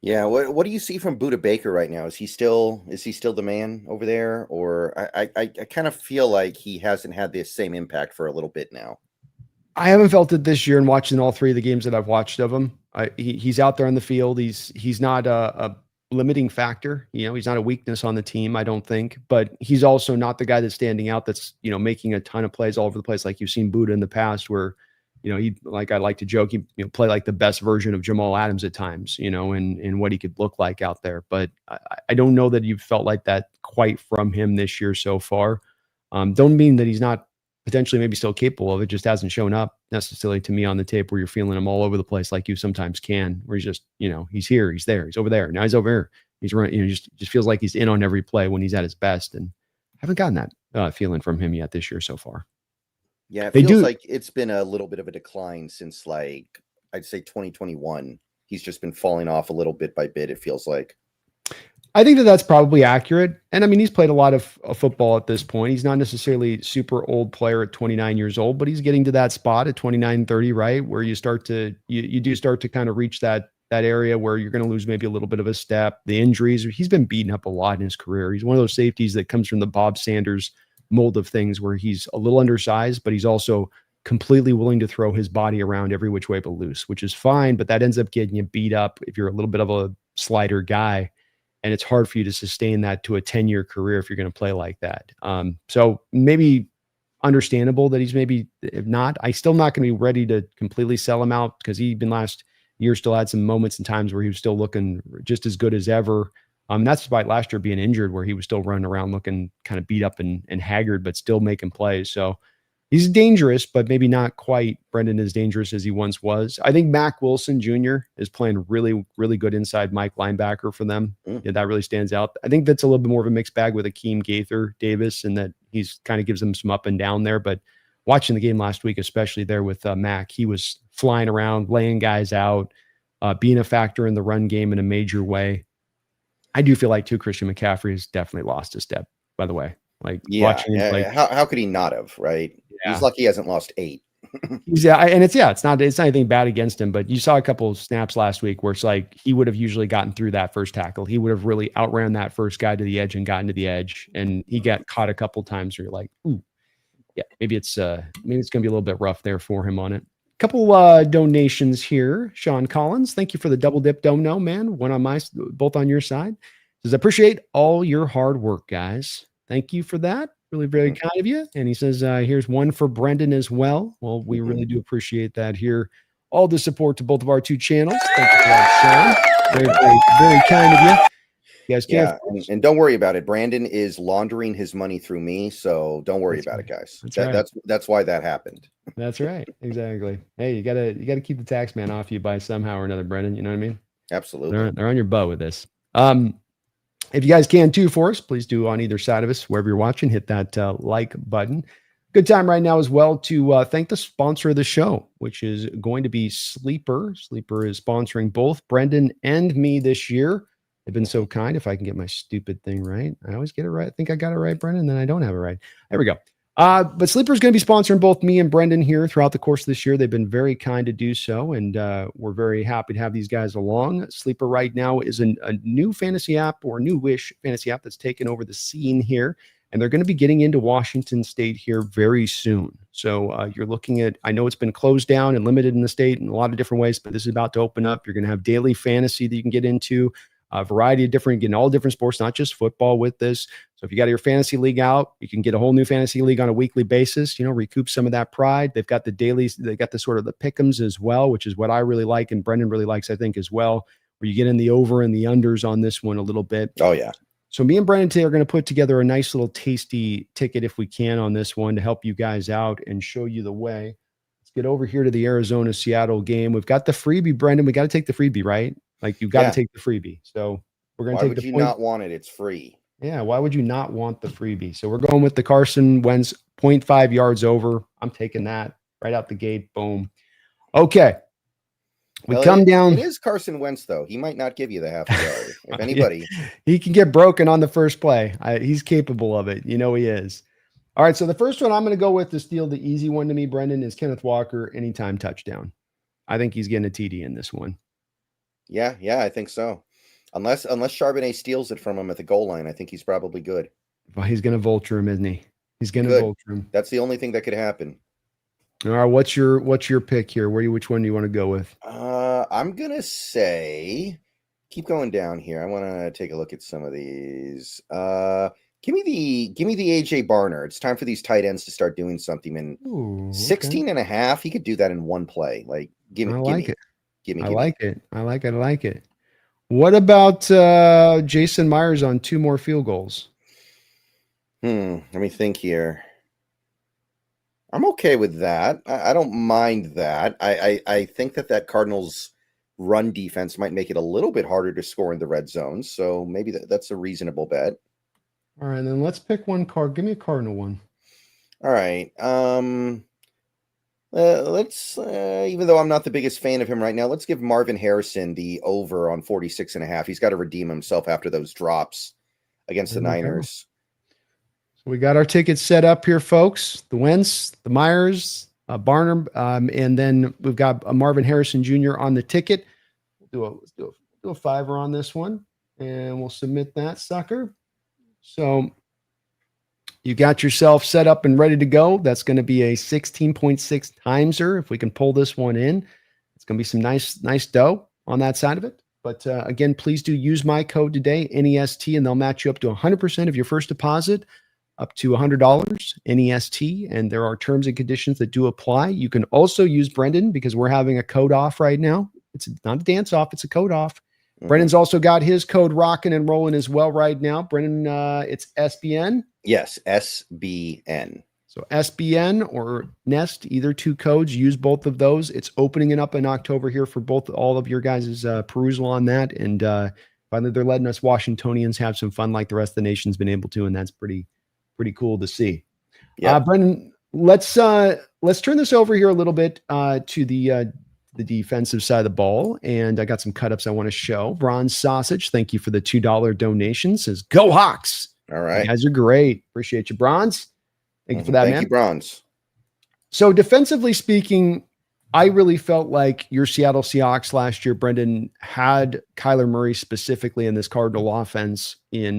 Yeah, what do you see from Budda Baker right now? Is he still the man over there, or I kind of feel like he hasn't had the same impact for a little bit now. I haven't felt it this year in watching all three of the games that I've watched of him. He's out there on the field. He's not a limiting factor. He's not a weakness on the team, I don't think. But he's also not the guy that's standing out that's making a ton of plays all over the place like you've seen Budda in the past, where he, like I like to joke, he play like the best version of Jamal Adams at times, and what he could look like out there. But I don't know that you've felt like that quite from him this year so far. Don't mean that he's not potentially maybe still capable of it, just hasn't shown up necessarily to me on the tape where you're feeling him all over the place like you sometimes can, where he's just, he's here, he's there, he's over there, now he's over here. He's running, just feels like he's in on every play when he's at his best. And I haven't gotten that feeling from him yet this year so far. Yeah, it feels like it's been a little bit of a decline since, like, I'd say 2021. He's just been falling off a little bit by bit, it feels like. I think that's probably accurate. And I mean, he's played a lot of football at this point. He's not necessarily super old player at 29 years old, but he's getting to that spot at 29, 30, right? Where you do start to kind of reach that area where you're going to lose maybe a little bit of a step. The injuries, he's been beaten up a lot in his career. He's one of those safeties that comes from the Bob Sanders mold of things, where he's a little undersized, but he's also completely willing to throw his body around every which way but loose, which is fine, but that ends up getting you beat up if you're a little bit of a slider guy. And it's hard for you to sustain that to a 10-year career if you're going to play like that. So maybe understandable that he's maybe, if not, I still not going to be ready to completely sell him out, because he been last year still had some moments and times where he was still looking just as good as ever. That's despite last year being injured, where he was still running around looking kind of beat up and haggard, but still making plays. So he's dangerous, but maybe not quite, Brendan, as dangerous as he once was. I think Mac Wilson Jr. is playing really, really good inside Mike linebacker for them. Yeah, that really stands out. I think that's a little bit more of a mixed bag with Akeem Gaither Davis, and that he's kind of gives them some up and down there. But watching the game last week, especially there with Mac, he was flying around, laying guys out, being a factor in the run game in a major way. I do feel like too, Christian McCaffrey has definitely lost a step, by the way. Like, yeah, watching him, like, how could he not have, right? Yeah. He's lucky he hasn't lost 8. It's not anything bad against him, but you saw a couple of snaps last week where it's like he would have usually gotten through that first tackle. He would have really outran that first guy to the edge and gotten to the edge, and he got caught a couple times where you're like, ooh, yeah, maybe it's going to be a little bit rough there for him on it. Couple donations here. Sean Collins, thank you for the double dip dono, man. One on both on your side. Says, I appreciate all your hard work, guys. Thank you for that. Really very kind of you. And he says, here's one for Brendan as well. Well, we really do appreciate that here. All the support to both of our two channels. Thank you for that, Sean. Very, very, very kind of you. You guys can't. Yeah, and don't worry about it. Brandon is laundering his money through me, so don't worry about it, guys. That's why that happened. That's right. Exactly. Hey, you gotta keep the tax man off you by somehow or another, Brendan. You know what I mean? Absolutely. They're on your butt with this. If you guys can too for us, please do on either side of us, wherever you're watching, hit that like button. Good time right now as well to thank the sponsor of the show, which is going to be Sleeper. Sleeper is sponsoring both Brendan and me this year. They've been so kind. If I can get my stupid thing right. I always get it right. I think I got it right, Brendan, then I don't have it right. There we go. But Sleeper is going to be sponsoring both me and Brendan here throughout the course of this year. They've been very kind to do so, and we're very happy to have these guys along. Sleeper right now is a new fantasy app, or new-ish fantasy app, that's taken over the scene here, and they're going to be getting into Washington State here very soon. So you're looking at, I know it's been closed down and limited in the state in a lot of different ways, but this is about to open up. You're going to have daily fantasy that you can get into. A variety of different, getting all different sports, not just football with this. So if you got your fantasy league out, you can get a whole new fantasy league on a weekly basis, recoup some of that pride. They've got the dailies, they got the sort of the pick'ems as well, which is what I really like. And Brendan really likes, I think, as well, where you get in the over and the unders on this one a little bit. Oh yeah. So me and Brendan today are going to put together a nice little tasty ticket, if we can, on this one to help you guys out and show you the way. Let's get over here to the Arizona-Seattle game. We've got the freebie, Brendan. We got to take the freebie, right? Like, you've got to take the freebie. So we're going to take the point. Why would you not want it? It's free. Yeah. Why would you not want the freebie? So we're going with the Carson Wentz 0.5 yards over. I'm taking that right out the gate. Boom. Okay. We come down. It is Carson Wentz, though. He might not give you the half a yard. If anybody. Yeah, he can get broken on the first play. He's capable of it. You know he is. All right, so the first one I'm going to go with to steal the easy one to me, Brendan, is Kenneth Walker, anytime touchdown. I think he's getting a TD in this one. Yeah, I think so. Unless Charbonnet steals it from him at the goal line, I think he's probably good. Well, he's going to vulture him, isn't he? He's going to vulture him. That's the only thing that could happen. All right, what's your pick here? Which one do you want to go with? I'm gonna say, keep going down here. I want to take a look at some of these. Give me the AJ Barner. It's time for these tight ends to start doing something. And 16 and a half, he could do that in one play. Like, give me. I like it. What about Jason Myers on 2 more field goals? Let me think here. I'm okay with that. I don't mind that. I think that Cardinals run defense might make it a little bit harder to score in the red zone. So maybe that's a reasonable bet. All right, then let's pick one card. Give me a Cardinal one. All right. Let's even though I'm not the biggest fan of him right now, let's give Marvin Harrison the over on 46.5. He's got to redeem himself after those drops against the Niners. We got our tickets set up here, folks. The Wentz, the Myers, Barnum, and then we've got Marvin Harrison Jr. on the ticket. Let's do a $5 on this one, and we'll submit that sucker. So you got yourself set up and ready to go. That's going to be a 16.6 timeser. If we can pull this one in, it's going to be some nice dough on that side of it. But again, please do use my code today, NEST, and they'll match you up to 100% of your first deposit. Up to $100, NEST, and there are terms and conditions that do apply. You can also use Brendan because we're having a code off right now. It's not a dance off, it's a code off. Mm-hmm. Brendan's also got his code rocking and rolling as well right now. Brendan, it's SBN? Yes, SBN. So SBN or Nest, either 2 codes, use both of those. It's opening it up in October here for all of your guys' perusal on that. And finally, they're letting us Washingtonians have some fun like the rest of the nation's been able to, and that's pretty cool to see. Yeah, Brendan, let's turn this over here a little bit to the defensive side of the ball, and I got some cut-ups I want to show. Bronze Sausage, thank you for the $2 donation. Says go Hawks. All right, you guys are great. Appreciate you, Bronze. Thank you for that, man. Thank you, Bronze. So defensively speaking, I really felt like your Seattle Seahawks last year, Brendan, had Kyler Murray specifically in this Cardinal offense in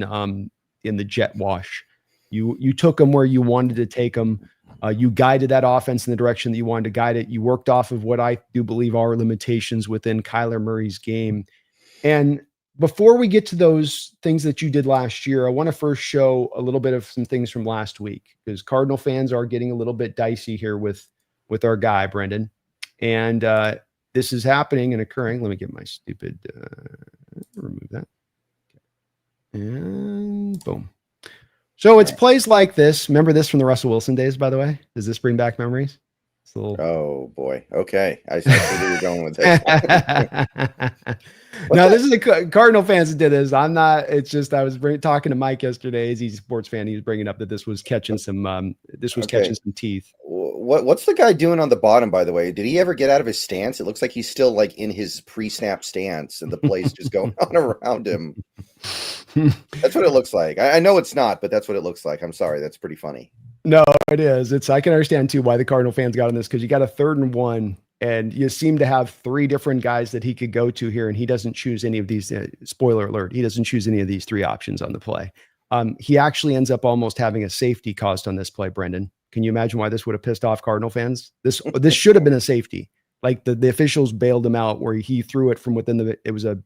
the jet wash. You took them where you wanted to take them. You guided that offense in the direction that you wanted to guide it. You worked off of what I do believe are limitations within Kyler Murray's game. And before we get to those things that you did last year, I want to first show a little bit of some things from last week because Cardinal fans are getting a little bit dicey here with our guy, Brendan. And this is happening and occurring. Let me get my stupid, remove that. And boom. So it's plays like this. Remember this from the Russell Wilson days, by the way? Does this bring back memories? Oh boy. Okay. I see where you're going with this. No, this is the Cardinal fans that did this. I'm not. It's just I was talking to Mike yesterday. He's a sports fan. He was bringing up that this was catching some. Catching some teeth. What's the guy doing on the bottom? By the way, did he ever get out of his stance? It looks like he's still like in his pre-snap stance, and the play's just going on around him. That's what it looks like. I know it's not, but that's what it looks like. I'm sorry. That's pretty funny. No, it is. I can understand too why the Cardinal fans got on this because you got a 3rd and 1, and you seem to have 3 different guys that he could go to here, and he doesn't choose any of these. Spoiler alert: he doesn't choose any of these 3 options on the play. He actually ends up almost having a safety cost on this play. Brendan, can you imagine why this would have pissed off Cardinal fans? This should have been a safety. Like the officials bailed him out where he threw it from within the. It was a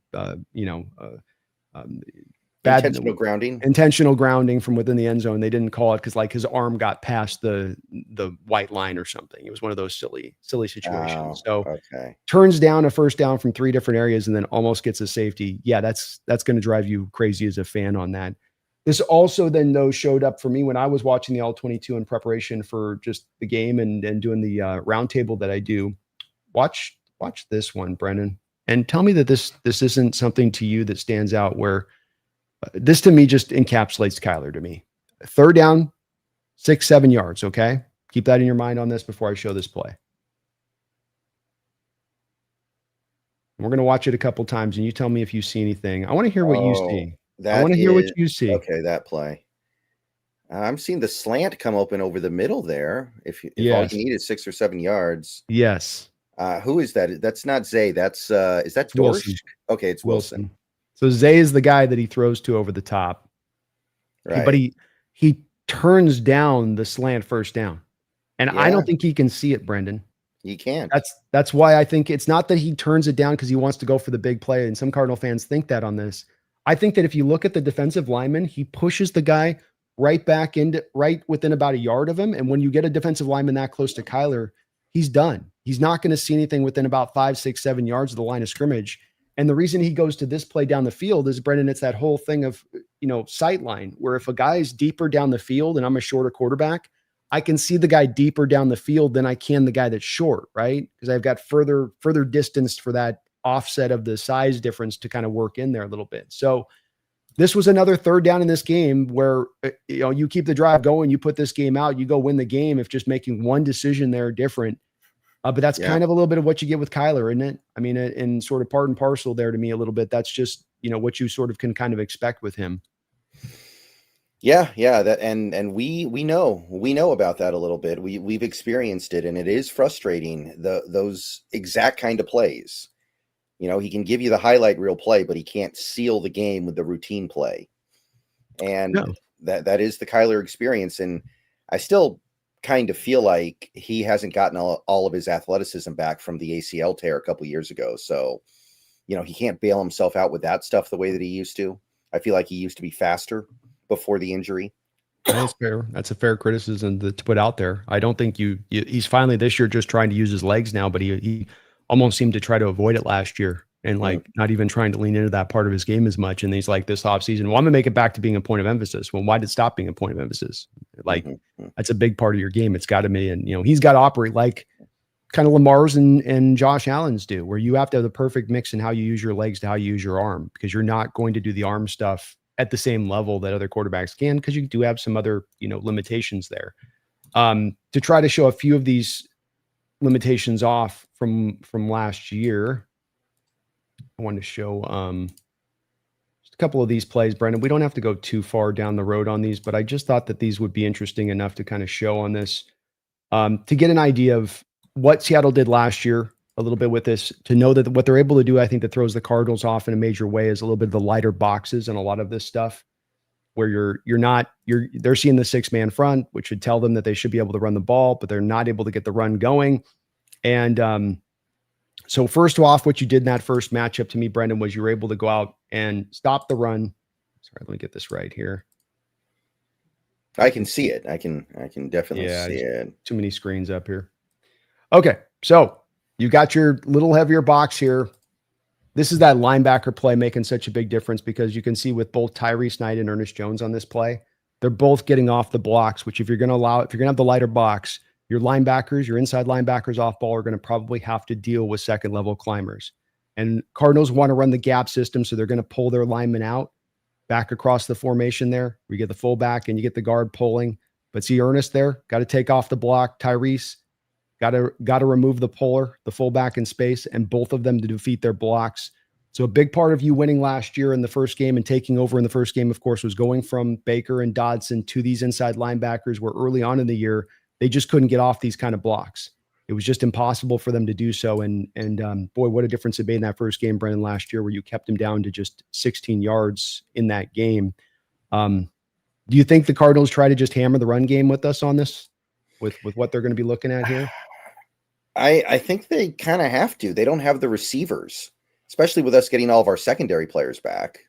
bad intentional grounding from within the end zone. They didn't call it because like his arm got past the white line or something. It was one of those silly situations. Turns down a 1st down from 3 different areas and then almost gets a safety. Yeah, that's going to drive you crazy as a fan on that. This also then though showed up for me when I was watching the All-22 in preparation for just the game and doing the roundtable that I do. Watch this one, Brendan, and tell me that this isn't something to you that stands out where this to me just encapsulates Kyler to me. 3rd down, 6-7 yards. Okay. Keep that in your mind on this before I show this play. We're going to watch it a couple times, and you tell me if you see anything. I want to hear what you see. I That want to hear what is you see. okay, that play. I'm seeing the slant come open over the middle there. If all Yes. you need is 6 or 7 yards. Yes. Who is that? That's not Zay. That's is that Dorsch? Wilson. Okay, it's Wilson. So Zay is the guy that he throws to over the top. Right. But he turns down the slant first down. And I Yeah. don't think he can see it, Brendan. He can't. That's why I think it's not that he turns it down because he wants to go for the big play. And some Cardinal fans think that on this. I think that if you look at the defensive lineman, he pushes the guy right back into right within about a yard of him. And when you get a defensive lineman that close to Kyler, he's done. He's not going to see anything within about 5, 6, 7 yards of the line of scrimmage. And the reason he goes to this play down the field is, Brendan, it's that whole thing of, sight line, where if a guy is deeper down the field and I'm a shorter quarterback, I can see the guy deeper down the field than I can the guy that's short, right? Because I've got further distance for that offset of the size difference to kind of work in there a little bit. So this was another third down in this game where, you keep the drive going, you put this game out, you go win the game if just making one decision there different. But that's kind of a little bit of what you get with Kyler, isn't it? I mean, in sort of part and parcel there to me a little bit. That's just, what you sort of can kind of expect with him. Yeah, that and we know about that a little bit. We've experienced it, and it is frustrating. Those exact kind of plays. He can give you the highlight reel play, but he can't seal the game with the routine play. And that is the Kyler experience. And I still kind of feel like he hasn't gotten all of his athleticism back from the ACL tear a couple years ago. So, he can't bail himself out with that stuff the way that he used to. I feel like he used to be faster before the injury. That's fair. That's a fair criticism to put out there. I don't think he's finally this year just trying to use his legs now, but he almost seemed to try to avoid it last year and not even trying to lean into that part of his game as much. And he's like this offseason, well, I'm gonna make it back to being a point of emphasis. Well, why did it stop being a point of emphasis? That's a big part of your game. It's got to be, and he's got to operate like kind of Lamar's and Josh Allen's do, where you have to have the perfect mix in how you use your legs to how you use your arm, because you're not going to do the arm stuff at the same level that other quarterbacks can, because you do have some other, limitations there. To try to show a few of these limitations off from last year, I wanted to show just a couple of these plays, Brendan. We don't have to go too far down the road on these, but I just thought that these would be interesting enough to kind of show on this, to get an idea of what Seattle did last year a little bit with this, to know that what they're able to do, I think that throws the Cardinals off in a major way, is a little bit of the lighter boxes and a lot of this stuff where they're seeing the 6-man front, which should tell them that they should be able to run the ball, but they're not able to get the run going. And so first off, what you did in that first matchup to me, Brendan, was you were able to go out and stop the run. Sorry, let me get this right here. I can see it. I can definitely see it. Too many screens up here. Okay, so you got your little heavier box here. This is that linebacker play making such a big difference, because you can see with both Tyrese Knight and Ernest Jones on this play, they're both getting off the blocks, which if you're going to have the lighter box, your linebackers, your inside linebackers off ball are going to probably have to deal with second level climbers. And Cardinals want to run the gap system, so they're going to pull their linemen out back across the formation there. We get the fullback and you get the guard pulling. But see Ernest there, got to take off the block. Tyrese, got to remove the puller, the fullback in space, and both of them to defeat their blocks. So a big part of you winning last year in the first game and taking over in the first game, of course, was going from Baker and Dodson to these inside linebackers, where early on in the year, they just couldn't get off these kind of blocks. It was just impossible for them to do so. And boy, what a difference it made in that first game, Brendan, last year, where you kept them down to just 16 yards in that game. Do you think the Cardinals try to just hammer the run game with us on this, with what they're going to be looking at here? I think they kind of have to. They don't have the receivers, especially with us getting all of our secondary players back.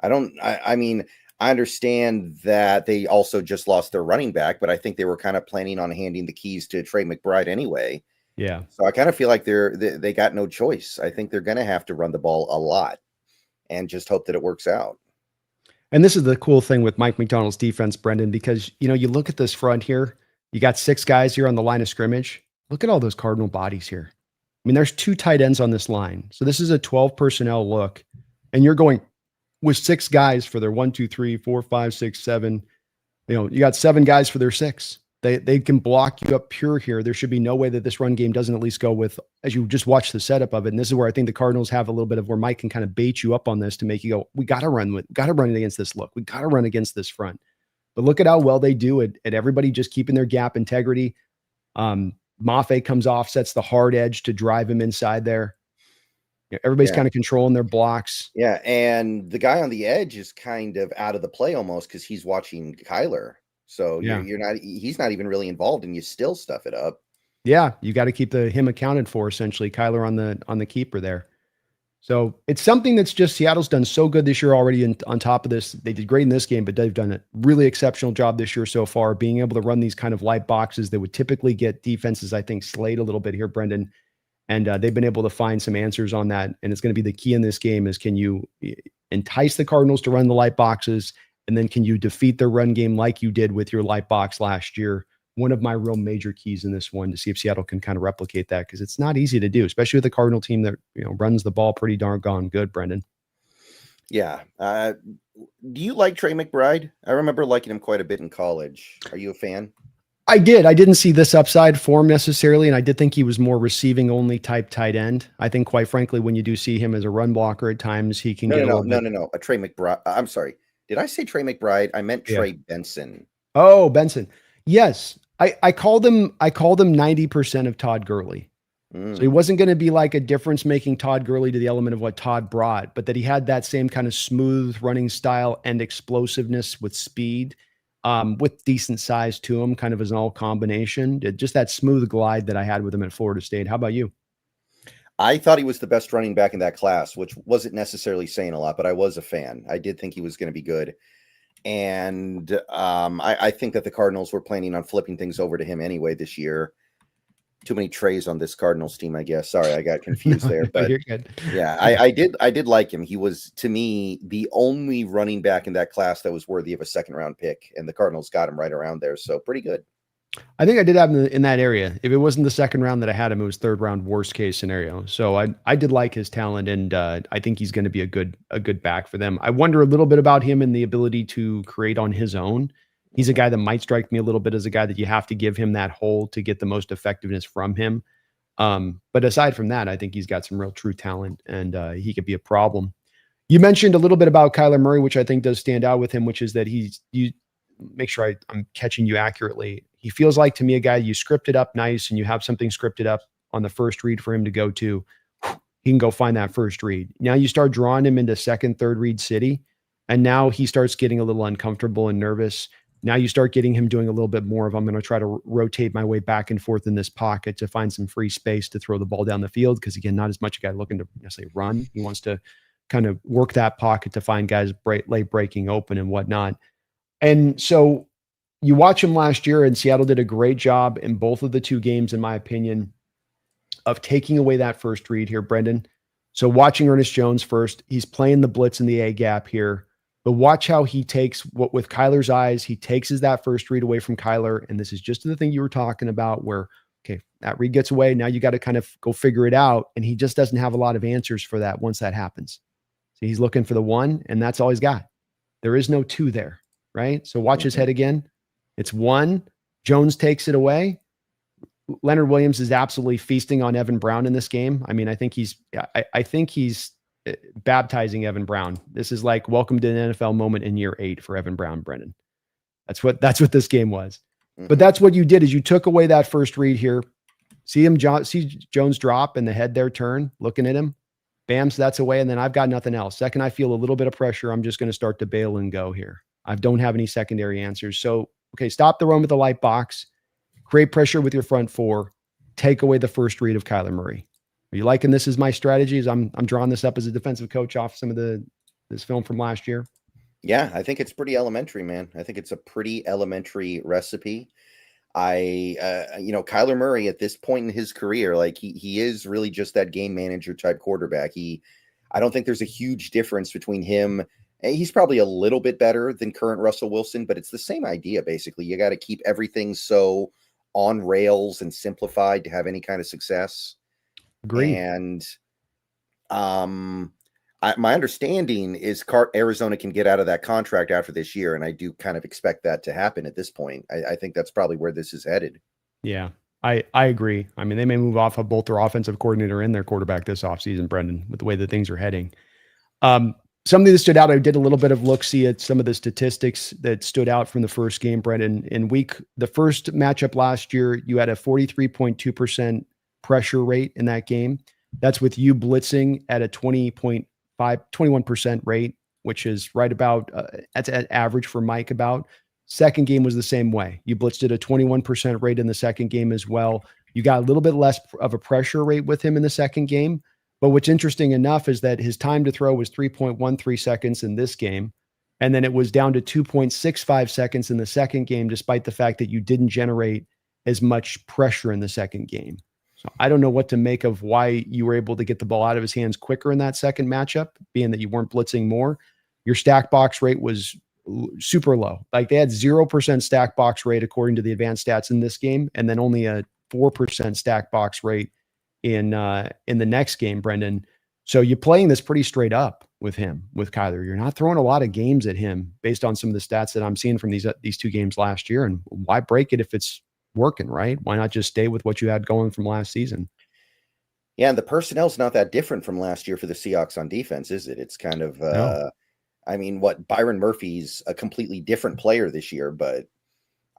I mean, I understand that they also just lost their running back, but I think they were kind of planning on handing the keys to Trey McBride anyway. Yeah. So I kind of feel like they got no choice. I think they're going to have to run the ball a lot and just hope that it works out. And this is the cool thing with Mike McDonald's defense, Brendan, because, you look at this front here, you got 6 guys here on the line of scrimmage. Look at all those Cardinal bodies here. I mean, there's 2 tight ends on this line. So this is a 12 personnel look, and you're going with 6 guys for their 1, 2, 3, 4, 5, 6, 7. You got 7 guys for their 6. They can block you up pure here. There should be no way that this run game doesn't at least go with, as you just watch the setup of it. And this is where I think the Cardinals have a little bit of where Mike can kind of bait you up on this to make you go, we got to run against this look. We got to run against this front. But look at how well they do it at everybody just keeping their gap integrity. Mafe comes off, sets the hard edge to drive him inside there. Everybody's kind of controlling their blocks. Yeah, and the guy on the edge is kind of out of the play almost because he's watching Kyler. So he's not even really involved, and you still stuff it up. Yeah, you got to keep him accounted for, essentially. Kyler on the keeper there. So it's something that's just Seattle's done so good this year already. And on top of this, they did great in this game, but they've done a really exceptional job this year so far, being able to run these kind of light boxes that would typically get defenses, I think, slayed a little bit here, Brendan. And they've been able to find some answers on that. And it's going to be the key in this game is, can you entice the Cardinals to run the light boxes? And then can you defeat their run game like you did with your light box last year? One of my real major keys in this one, to see if Seattle can kind of replicate that, because it's not easy to do, especially with the Cardinal team that runs the ball pretty darn good, Brendan. Yeah. Do you like Trey McBride? I remember liking him quite a bit in college. Are you a fan? I did. I didn't see this upside for him necessarily, and I did think he was more receiving only type tight end. I think, quite frankly, when you do see him as a run blocker at times, he can get a little bit. No. A Trey McBride. I'm sorry. Did I say Trey McBride? I meant Trey Benson. Oh, Benson. Yes. I called him 90% of Todd Gurley. So he wasn't going to be like a difference-making Todd Gurley to the element of what Todd brought, but that he had that same kind of smooth running style and explosiveness with speed, with decent size to him, kind of as an all combination. Just that smooth glide that I had with him at Florida State. How about you? I thought he was the best running back in that class, which wasn't necessarily saying a lot, but I was a fan. I did think he was going to be good. And I think that the Cardinals were planning on flipping things over to him anyway this year. Too many Treys on this Cardinals team, I guess. Sorry, I got confused there. But you're good. Yeah, I did like him. He was, to me, the only running back in that class that was worthy of a second-round pick, and the Cardinals got him right around there. So pretty good. I think I did have him in that area. If it wasn't the second round that I had him, it was third round, worst case scenario. So I did like his talent, and I think he's going to be a good back for them. I wonder a little bit about him and the ability to create on his own. He's a guy that might strike me a little bit as a guy that you have to give him that hole to get the most effectiveness from him. But aside from that, I think he's got some real true talent, and he could be a problem. You mentioned a little bit about Kyler Murray, which I think does stand out with him, which is that you make sure I'm catching you accurately. He feels like, to me, a guy you script it up nice and you have something scripted up on the first read for him to go to. He can go find that first read. Now you start drawing him into second, third read city, and now he starts getting a little uncomfortable and nervous. Now you start getting him doing a little bit more of, I'm going to try to rotate my way back and forth in this pocket to find some free space to throw the ball down the field. Because again, not as much a guy looking to necessarily run. He wants to kind of work that pocket to find guys late breaking open and whatnot. And so you watch him last year, and Seattle did a great job in both of the two games, in my opinion, of taking away that first read here, Brendan. So watching Ernest Jones first, he's playing the blitz in the A gap here. But watch how he takes what, with Kyler's eyes, he takes that first read away from Kyler. And this is just the thing you were talking about where, okay, that read gets away. Now you got to kind of go figure it out. And he just doesn't have a lot of answers for that once that happens. So he's looking for the one, and that's all he's got. There is no two there, right? So watch his head again. It's one. Jones takes it away. Leonard Williams is absolutely feasting on Evan Brown in this game. I mean, I think he's baptizing Evan Brown. This is like welcome to an NFL moment in year 8 for Evan Brown, Brendan. That's what this game was. But that's what you did, is you took away that first read here. See Jones drop and the head there turn, looking at him. Bam, so that's away. And then I've got nothing else. Second, I feel a little bit of pressure, I'm just going to start to bail and go here. I don't have any secondary answers. So, okay, stop the run with the light box, create pressure with your front four, take away the first read of Kyler Murray. Are you liking this as my strategy? As I'm drawing this up as a defensive coach off some of this film from last year? Yeah, I think it's pretty elementary, man. I think it's a pretty elementary recipe. Kyler Murray at this point in his career, like he is really just that game manager type quarterback. I don't think there's a huge difference between him. He's probably a little bit better than current Russell Wilson, but it's the same idea, basically. You got to keep everything so on rails and simplified to have any kind of success. Agreed. And my understanding is Arizona can get out of that contract after this year, and I do kind of expect that to happen at this point. I think that's probably where this is headed. Yeah, I agree. I mean, they may move off of both their offensive coordinator and their quarterback this offseason, Brendan, with the way that things are heading. Something that stood out, I did a little bit of look-see at some of the statistics that stood out from the first game, Brendan. The first matchup last year, you had a 43.2% pressure rate in that game. That's with you blitzing at a 21% rate, which is right about, that's at average for Mike about. Second game was the same way. You blitzed at a 21% rate in the second game as well. You got a little bit less of a pressure rate with him in the second game. But what's interesting enough is that his time to throw was 3.13 seconds in this game. And then it was down to 2.65 seconds in the second game, despite the fact that you didn't generate as much pressure in the second game. So I don't know what to make of why you were able to get the ball out of his hands quicker in that second matchup, being that you weren't blitzing more. Your stack box rate was super low. Like they had 0% stack box rate according to the advanced stats in this game, and then only a 4% stack box rate in the next game, Brendan. So you're playing this pretty straight up with him, with Kyler. You're not throwing a lot of games at him based on some of the stats that I'm seeing from these two games last year. And why break it if it's working, right? Why not just stay with what you had going from last season? Yeah, and the personnel's not that different from last year for the Seahawks on defense, is it? It's kind of, No. I mean, Byron Murphy's a completely different player this year, but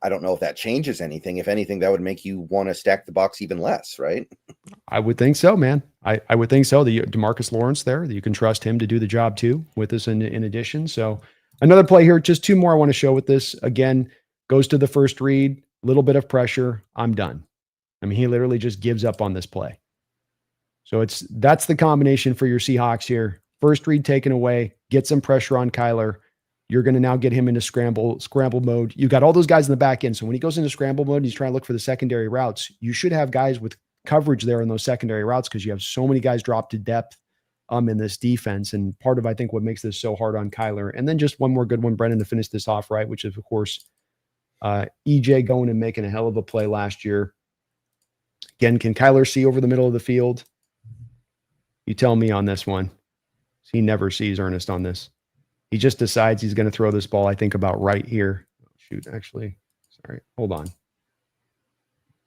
I don't know if that changes anything. If anything, that would make you want to stack the box even less, right? I would think so, man. I would think so. The DeMarcus Lawrence there, that you can trust him to do the job too with us in addition. So another play here, just two more I want to show with this. Again, goes to the first read, little bit of pressure. I'm done. I mean, he literally just gives up on this play. So that's the combination for your Seahawks here. First read taken away, get some pressure on Kyler. You're going to now get him into scramble mode. You got all those guys in the back end. So when he goes into scramble mode, he's trying to look for the secondary routes. You should have guys with coverage there in those secondary routes because you have so many guys drop to depth in this defense. And part of, I think, what makes this so hard on Kyler. And then just one more good one, Brendan, to finish this off, right, which is, of course, EJ going and making a hell of a play last year. Again, can Kyler see over the middle of the field? You tell me on this one. He never sees Ernest on this. He just decides he's going to throw this ball, I think, about right here. Shoot, actually. Sorry. Hold on.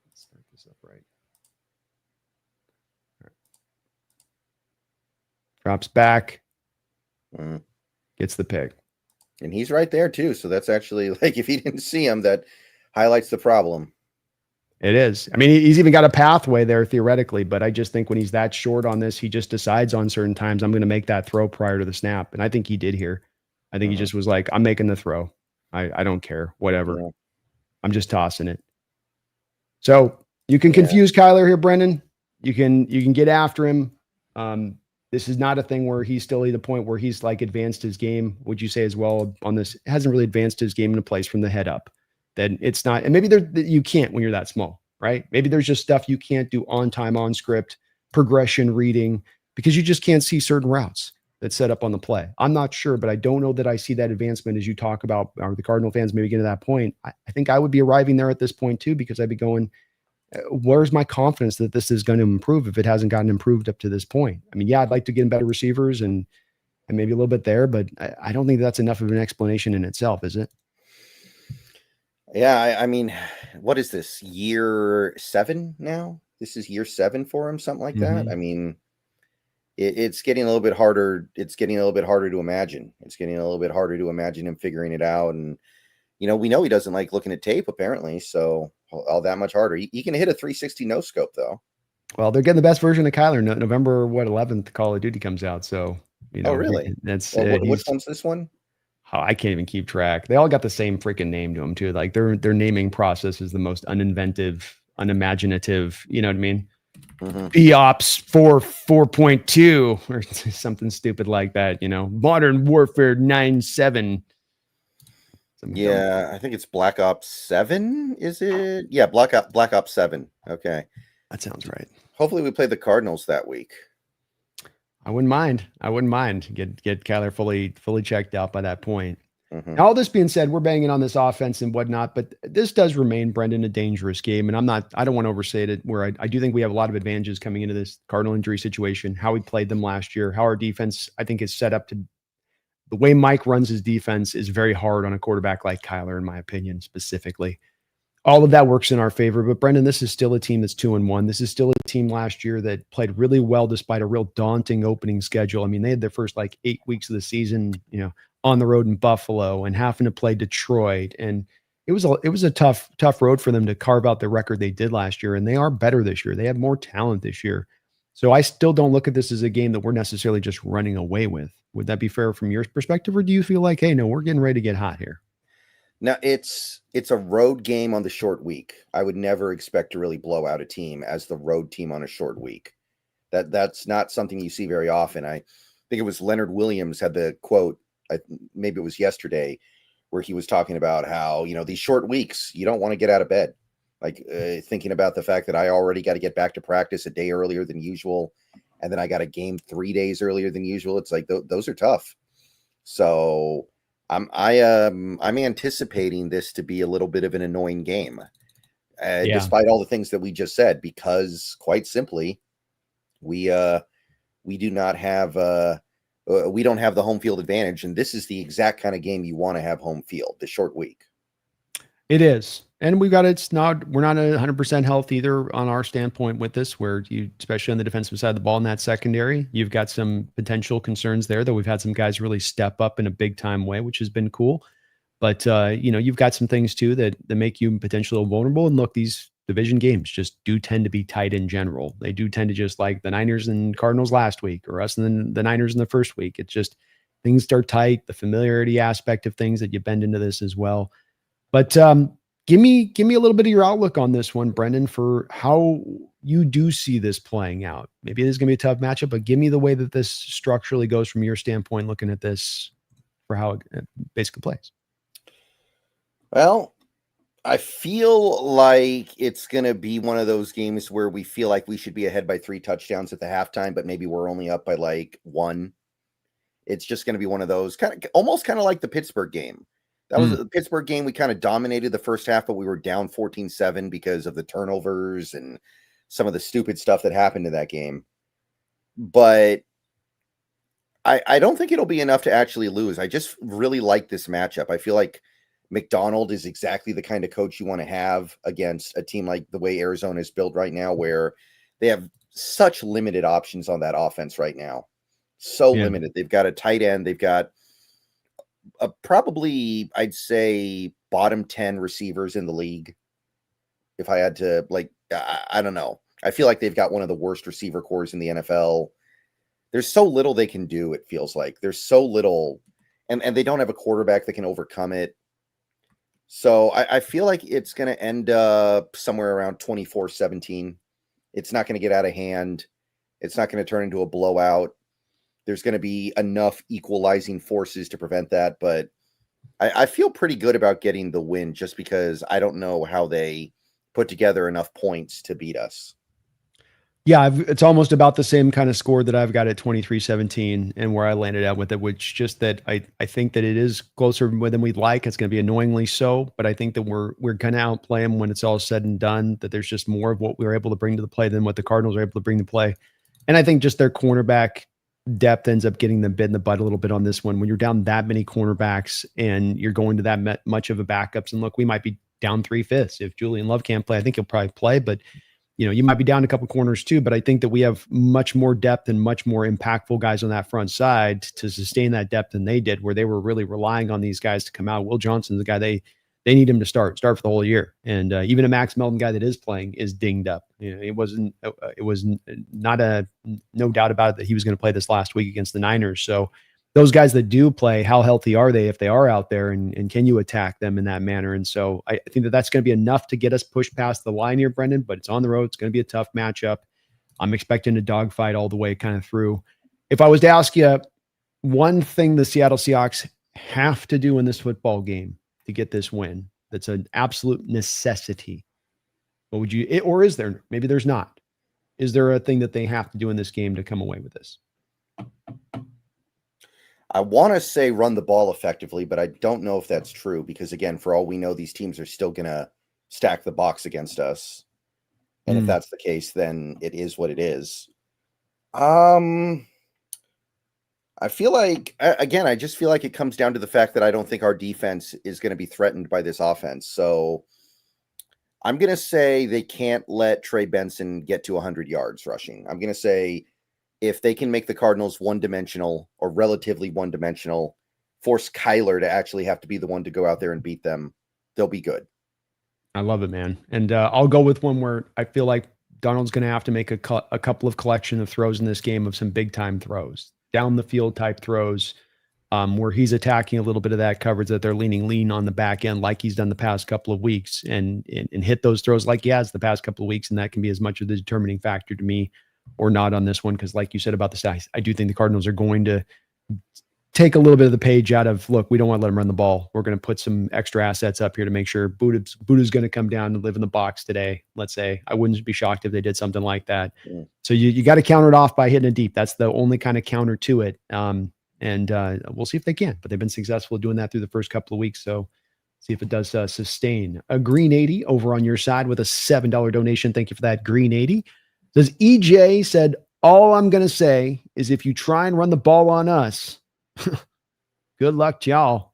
Let's start this up right. All right. Drops back. Gets the pick. And he's right there, too. So that's actually, like, if he didn't see him, that highlights the problem. It is. I mean, he's even got a pathway there theoretically, but I just think when he's that short on this, he just decides on certain times, I'm going to make that throw prior to the snap. And I think he did here. I think he just was like, I'm making the throw. I don't care, whatever. Yeah. I'm just tossing it. So you can confuse Kyler here, Brendan. You can get after him. This is not a thing where he's still at the point where he's like advanced his game. Would you say as well on this? Hasn't really advanced his game in a place from the head up. Then it's not, and maybe you can't when you're that small, right? Maybe there's just stuff you can't do on time, on script, progression reading, because you just can't see certain routes that's set up on the play. I'm not sure, but I don't know that I see that advancement as you talk about, or the Cardinal fans maybe get to that point. I think I would be arriving there at this point too, because I'd be going, where's my confidence that this is going to improve if it hasn't gotten improved up to this point? I mean, yeah, I'd like to get better receivers and maybe a little bit there, but I don't think that's enough of an explanation in itself, is it? Yeah, I mean, what is this, year 7 now? This is year 7 for him, something like that. I mean, it's getting a little bit harder. It's getting a little bit harder to imagine. It's getting a little bit harder to imagine him figuring it out. And, you know, we know he doesn't like looking at tape, apparently. So all that much harder. He can hit a 360 no scope, though. Well, they're getting the best version of Kyler. November 11th, Call of Duty comes out. So, you know, oh, really? That's which one's this one? Oh, I can't even keep track. They all got the same freaking name to them too. Like their naming process is the most uninventive, unimaginative. You know what I mean? BOps 4.2 or something stupid like that. You know, Modern Warfare 9.7. Yeah, I think it's Black Ops 7. Is it? Yeah, Black Ops 7. Okay, that sounds right. Hopefully, we play the Cardinals that week. I wouldn't mind. Get Kyler fully checked out by that point. Mhm. Now, all this being said, we're banging on this offense and whatnot, but this does remain, Brendan, a dangerous game. And I don't want to overstate it, where I do think we have a lot of advantages coming into this Cardinal injury situation, how we played them last year, how our defense, I think, is set up to the way Mike runs his defense is very hard on a quarterback like Kyler, in my opinion, specifically. All of that works in our favor. But Brendan, this is still a team that's 2-1. This is still a team last year that played really well despite a real daunting opening schedule. I mean, they had their first 8 weeks of the season, on the road in Buffalo and having to play Detroit. And it was a tough road for them to carve out the record they did last year. And they are better this year. They have more talent this year. So I still don't look at this as a game that we're necessarily just running away with. Would that be fair from your perspective? Or do you feel like, hey, no, we're getting ready to get hot here? Now it's a road game on the short week. I would never expect to really blow out a team as the road team on a short week. That's not something you see very often. I think it was Leonard Williams had the quote, maybe it was yesterday, where he was talking about how, these short weeks, you don't want to get out of bed. Thinking about the fact that I already got to get back to practice a day earlier than usual. And then I got a game 3 days earlier than usual. It's like, those are tough. So I'm anticipating this to be a little bit of an annoying game, despite all the things that we just said, because quite simply, we do not have we don't have the home field advantage, and this is the exact kind of game you want to have home field. The short week. It is. And we're not 100% health either on our standpoint with this, where you, especially on the defensive side of the ball in that secondary, you've got some potential concerns there, though we've had some guys really step up in a big time way, which has been cool. But, you've got some things too that make you potentially vulnerable. And look, these division games just do tend to be tight in general. They do tend to, just like the Niners and Cardinals last week, or us and then the Niners in the first week. It's just things start tight, the familiarity aspect of things that you bend into this as well. But give me a little bit of your outlook on this one, Brendan, for how you do see this playing out. Maybe it is going to be a tough matchup, but give me the way that this structurally goes from your standpoint, looking at this for how it basically plays. Well, I feel like it's going to be one of those games where we feel like we should be ahead by 3 touchdowns at the halftime, but maybe we're only up by 1. It's just going to be one of those almost like the Pittsburgh game. That was the Pittsburgh game. We kind of dominated the first half, but we were down 14-7 because of the turnovers and some of the stupid stuff that happened in that game. But I don't think it'll be enough to actually lose. I just really like this matchup. I feel like McDonald is exactly the kind of coach you want to have against a team like the way Arizona is built right now, where they have such limited options on that offense right now. So limited. They've got a tight end. They've got probably, I'd say, bottom 10 receivers in the league. If I had to, I don't know. I feel like they've got one of the worst receiver cores in the NFL. There's so little they can do, it feels like. There's so little, and they don't have a quarterback that can overcome it. So I feel like it's going to end up somewhere around 24-17. It's not going to get out of hand. It's not going to turn into a blowout. There's going to be enough equalizing forces to prevent that. But I feel pretty good about getting the win, just because I don't know how they put together enough points to beat us. Yeah, it's almost about the same kind of score that I've got at 23-17 and where I landed at with it, which just that I think that it is closer than we'd like. It's going to be annoyingly so, but I think that we're going to outplay them when it's all said and done, that there's just more of what we were able to bring to the play than what the Cardinals are able to bring to play. And I think just their cornerback depth ends up getting them bit in the butt a little bit on this one. When you're down that many cornerbacks and you're going to that much of a backups, and look, we might be down 3/5. If Julian Love can't play, I think he'll probably play, but you might be down a couple corners too, but I think that we have much more depth and much more impactful guys on that front side to sustain that depth than they did, where they were really relying on these guys to come out. Will Johnson's the guy they need him to start for the whole year. And even a Max Melton guy that is playing is dinged up. It was not no doubt about it that he was going to play this last week against the Niners. So those guys that do play, how healthy are they if they are out there, and can you attack them in that manner? And so I think that that's going to be enough to get us pushed past the line here, Brendan, but it's on the road. It's going to be a tough matchup. I'm expecting a dogfight all the way kind of through. If I was to ask you one thing the Seattle Seahawks have to do in this football game to get this win, that's an absolute necessity, what would you, or is there, maybe there's not, is there a thing that they have to do in this game to come away with this? I want to say run the ball effectively, but I don't know if that's true because, again, for all we know, these teams are still going to stack the box against us. And if that's the case, then it is what it is. I feel like, again, I just feel like it comes down to the fact that I don't think our defense is going to be threatened by this offense. So I'm going to say they can't let Trey Benson get to 100 yards rushing. I'm going to say if they can make the Cardinals one-dimensional or relatively one-dimensional, force Kyler to actually have to be the one to go out there and beat them, they'll be good. I love it, man. And I'll go with one where I feel like Donald's going to have to make a couple of collection of throws in this game of some big-time throws, down the field type throws, where he's attacking a little bit of that coverage that they're lean on the back end like he's done the past couple of weeks and hit those throws like he has the past couple of weeks. And that can be as much of the determining factor to me or not on this one. Because like you said about the stats, I do think the Cardinals are going to take a little bit of the page out of, look, we don't want to let him run the ball. We're going to put some extra assets up here to make sure Buda's going to come down and live in the box today. Let's say I wouldn't be shocked if they did something like that. Yeah. So you got to counter it off by hitting it deep. That's the only kind of counter to it. And we'll see if they can, but they've been successful doing that through the first couple of weeks. So see if it does sustain. A Green 80 over on your side with a $7 donation. Thank you for that, Green 80. Says EJ said, all I'm going to say is if you try and run the ball on us, good luck to y'all.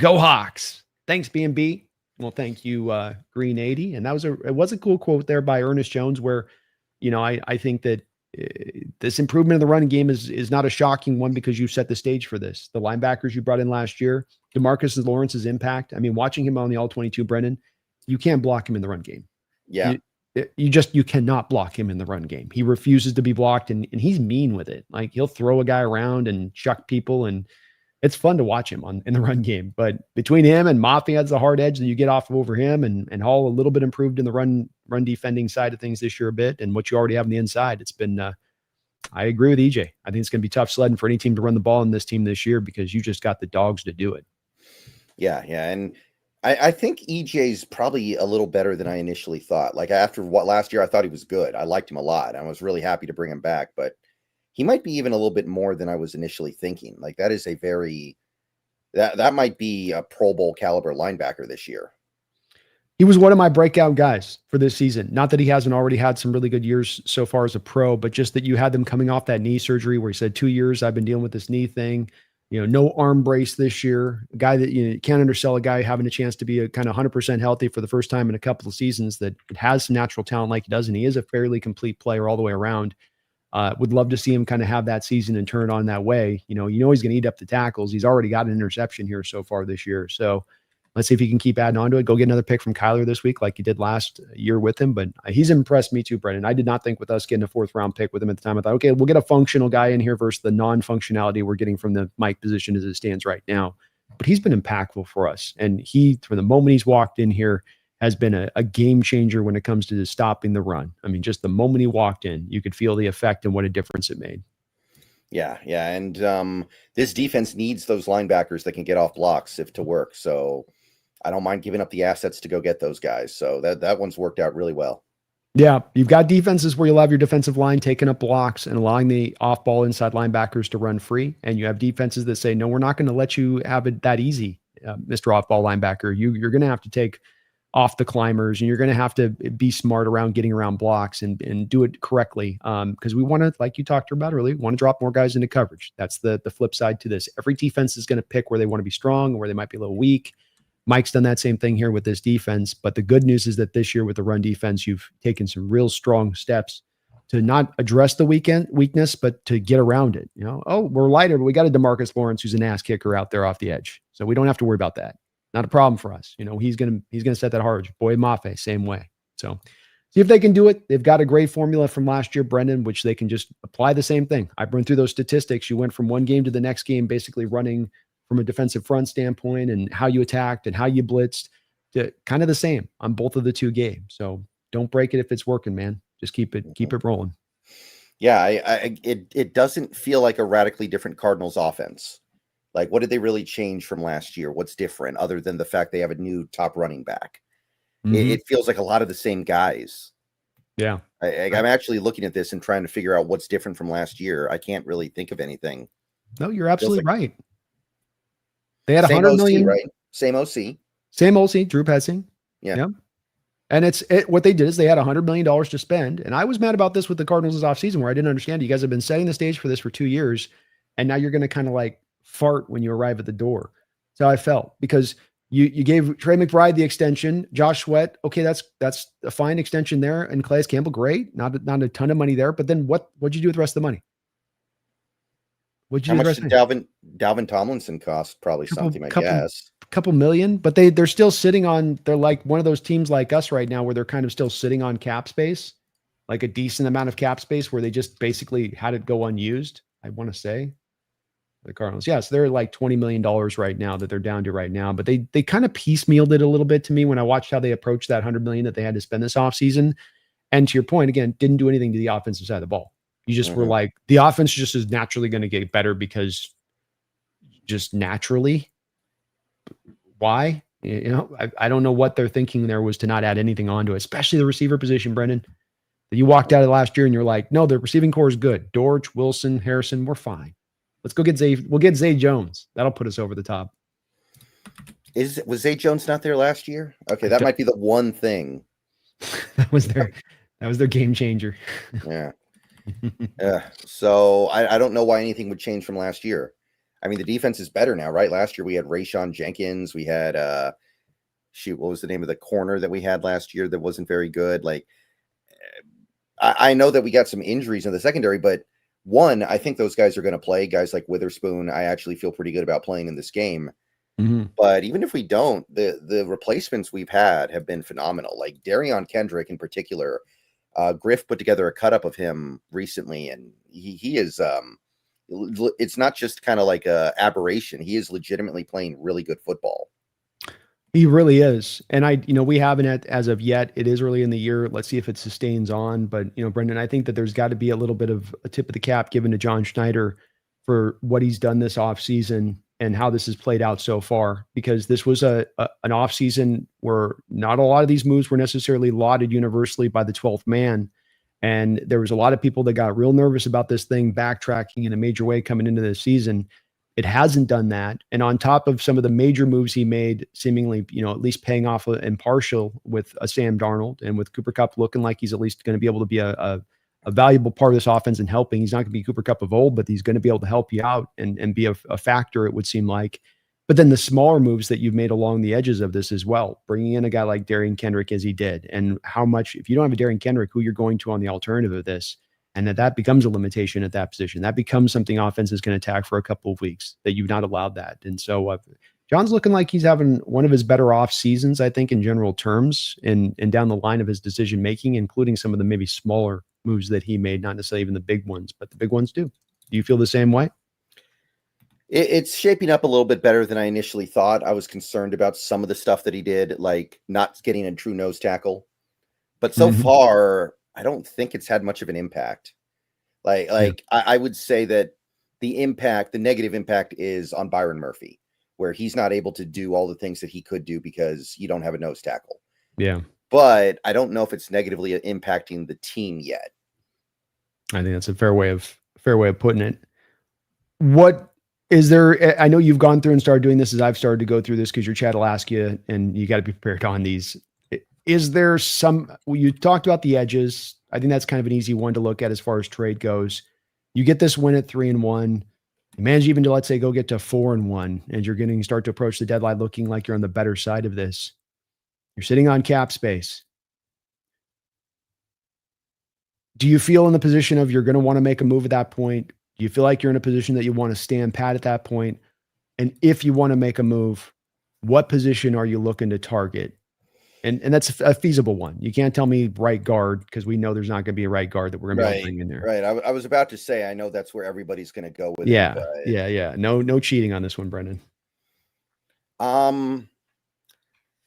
Go Hawks. Thanks, B&B. Well, thank you, Green 80. And it was a cool quote there by Ernest Jones where, I think that this improvement in the running game is not a shocking one because you set the stage for this. The linebackers you brought in last year, DeMarcus Lawrence's impact. I mean, watching him on the All-22, Brendan, you can't block him in the run game. Yeah. You cannot block him in the run game. He refuses to be blocked and he's mean with it. Like he'll throw a guy around and chuck people and it's fun to watch him in the run game. But between him and Mafi has the hard edge that you get off of over him and Hall a little bit improved in the run defending side of things this year a bit. And what you already have on the inside, it's been, I agree with EJ. I think it's going to be tough sledding for any team to run the ball in this team this year because you just got the dogs to do it. Yeah. Yeah. And I think EJ's probably a little better than I initially thought. Like after last year, I thought he was good. I liked him a lot. I was really happy to bring him back, but he might be even a little bit more than I was initially thinking. Like that is that might be a Pro Bowl caliber linebacker this year. He was one of my breakout guys for this season. Not that he hasn't already had some really good years so far as a pro, but just that you had them coming off that knee surgery where he said 2 years, I've been dealing with this knee thing. No arm brace this year. A guy that you can't undersell, a guy having a chance to be a kind of 100% healthy for the first time in a couple of seasons that has some natural talent like he does. And he is a fairly complete player all the way around. Would love to see him kind of have that season and turn it on that way. He's going to eat up the tackles. He's already got an interception here so far this year. So let's see if he can keep adding on to it. Go get another pick from Kyler this week like he did last year with him. But he's impressed me too, Brendan. I did not think with us getting a 4th round pick with him at the time, I thought, okay, we'll get a functional guy in here versus the non-functionality we're getting from the Mike position as it stands right now. But he's been impactful for us. And from the moment he's walked in here, has been a game changer when it comes to stopping the run. I mean, just the moment he walked in, you could feel the effect and what a difference it made. Yeah, yeah. And this defense needs those linebackers that can get off blocks to work. So I don't mind giving up the assets to go get those guys. So that one's worked out really well. Yeah, you've got defenses where you'll have your defensive line taking up blocks and allowing the off-ball inside linebackers to run free. And you have defenses that say, no, we're not going to let you have it that easy, Mr. Off-ball linebacker. You're going to have to take off the climbers and you're going to have to be smart around getting around blocks and do it correctly. Because we want to, like you talked about earlier, want to drop more guys into coverage. That's the flip side to this. Every defense is going to pick where they want to be strong and where they might be a little weak. Mike's done that same thing here with this defense. But the good news is that this year with the run defense, you've taken some real strong steps to not address the weakness, but to get around it. We're lighter, but we got a DeMarcus Lawrence who's an ass kicker out there off the edge. So we don't have to worry about that. Not a problem for us. He's gonna set that hard. Boyd Mafe, same way. So see if they can do it. They've got a great formula from last year, Brendan, which they can just apply the same thing. I've run through those statistics. You went from one game to the next game, basically running from a defensive front standpoint and how you attacked and how you blitzed to kind of the same on both of the 2 games. So don't break it if it's working, man. Just keep it rolling. Yeah, it doesn't feel like a radically different Cardinals offense. Like, what did they really change from last year? What's different other than the fact they have a new top running back? Mm-hmm. It feels like a lot of the same guys. Yeah. I'm actually looking at this and trying to figure out what's different from last year. I can't really think of anything. No, you're absolutely right. They had same 100 OC, million, right? Same OC. Same OC, Drew Petzing. Yeah. Yep. And what they did is they had $100 million to spend. And I was mad about this with the Cardinals this offseason, where I didn't understand. You guys have been setting the stage for this for 2 years. And now you're going to kind of like fart when you arrive at the door. That's how I felt, because you gave Trey McBride the extension, Josh Sweat. Okay, that's a fine extension there. And Calais Campbell, great. Not a ton of money there. But then what'd you do with the rest of the money? How much did Dalvin Tomlinson cost? Probably something, I guess. Couple million, but they're still sitting on, they're like one of those teams like us right now where they're kind of still sitting on cap space, like a decent amount of cap space where they just basically had it go unused. I want to say the Cardinals. Yes, they're like $20 million right now that they're down to right now, but they kind of piecemealed it a little bit to me when I watched how they approached that 100 million that they had to spend this offseason. And to your point, again, didn't do anything to the offensive side of the ball. You just were like, the offense just is naturally going to get better because just naturally. Why? I don't know what they're thinking there was to not add anything onto it, especially the receiver position, Brendan. You walked out of last year and you're like, no, the receiving core is good. Dortch, Wilson, Harrison, we're fine. Let's go get Zay. We'll get Zay Jones. That'll put us over the top. Was Zay Jones not there last year? Okay, that might be the one thing. that was their game changer. Yeah. Yeah. So I don't know why anything would change from last year. I mean, the defense is better now, right? Last year we had Rayshon Jenkins. We had what was the name of the corner that we had last year that wasn't very good? Like, I know that we got some injuries in the secondary, but I think those guys are going to play. Guys like Witherspoon, I actually feel pretty good about playing in this game. Mm-hmm. But even if we don't, the replacements we've had have been phenomenal. Like Darion Kendrick in particular. Griff put together a cut up of him recently, and he is it's not just kind of like a aberration. He is legitimately playing really good football. He really is. And we haven't as of yet. It is early in the year. Let's see if it sustains on. But, Brendan, I think that there's got to be a little bit of a tip of the cap given to John Schneider for what he's done this offseason and how this has played out so far, because this was an offseason where not a lot of these moves were necessarily lauded universally by the 12th man. And there was a lot of people that got real nervous about this thing backtracking in a major way coming into the season. It hasn't done that. And on top of some of the major moves he made, seemingly, at least paying off and partial with a Sam Darnold and with Cooper Kupp looking like he's at least going to be able to be a valuable part of this offense and helping. He's not going to be Cooper Kupp of old, but he's going to be able to help you out and be a factor, it would seem like. But then the smaller moves that you've made along the edges of this as well, bringing in a guy like Darian Kendrick as he did, and how much, if you don't have a Darian Kendrick, who you're going to on the alternative of this, and that becomes a limitation at that position. That becomes something offense is going to attack for a couple of weeks, that you've not allowed that. And so John's looking like he's having one of his better off seasons, I think, in general terms, and down the line of his decision making, including some of the maybe smaller moves that he made, not necessarily even the big ones, but the big ones do. Do you feel the same way? It's shaping up a little bit better than I initially thought. I was concerned about some of the stuff that he did, like not getting a true nose tackle. But so far, I don't think it's had much of an impact. I would say that the negative impact is on Byron Murphy, where he's not able to do all the things that he could do because you don't have a nose tackle. Yeah. But I don't know if it's negatively impacting the team yet. I think that's a fair way of putting it. What is there? I know you've gone through and started doing this as I've started to go through this, because your chat will ask you, and you got to be prepared on these. Is there you talked about the edges. I think that's kind of an easy one to look at as far as trade goes. You get this win at 3-1. You manage even to, let's say, go get to 4-1, and you're start to approach the deadline looking like you're on the better side of this. You're sitting on cap space. Do you feel in the position of you're going to want to make a move at that point? Do you feel like you're in a position that you want to stand pat at that point? And if you want to make a move, what position are you looking to target? And that's a feasible one. You can't tell me right guard, because we know there's not going to be a right guard that we're going to be able to bring in there. Right. I was about to say, I know that's where everybody's going to go with it. Yeah. No cheating on this one, Brendan.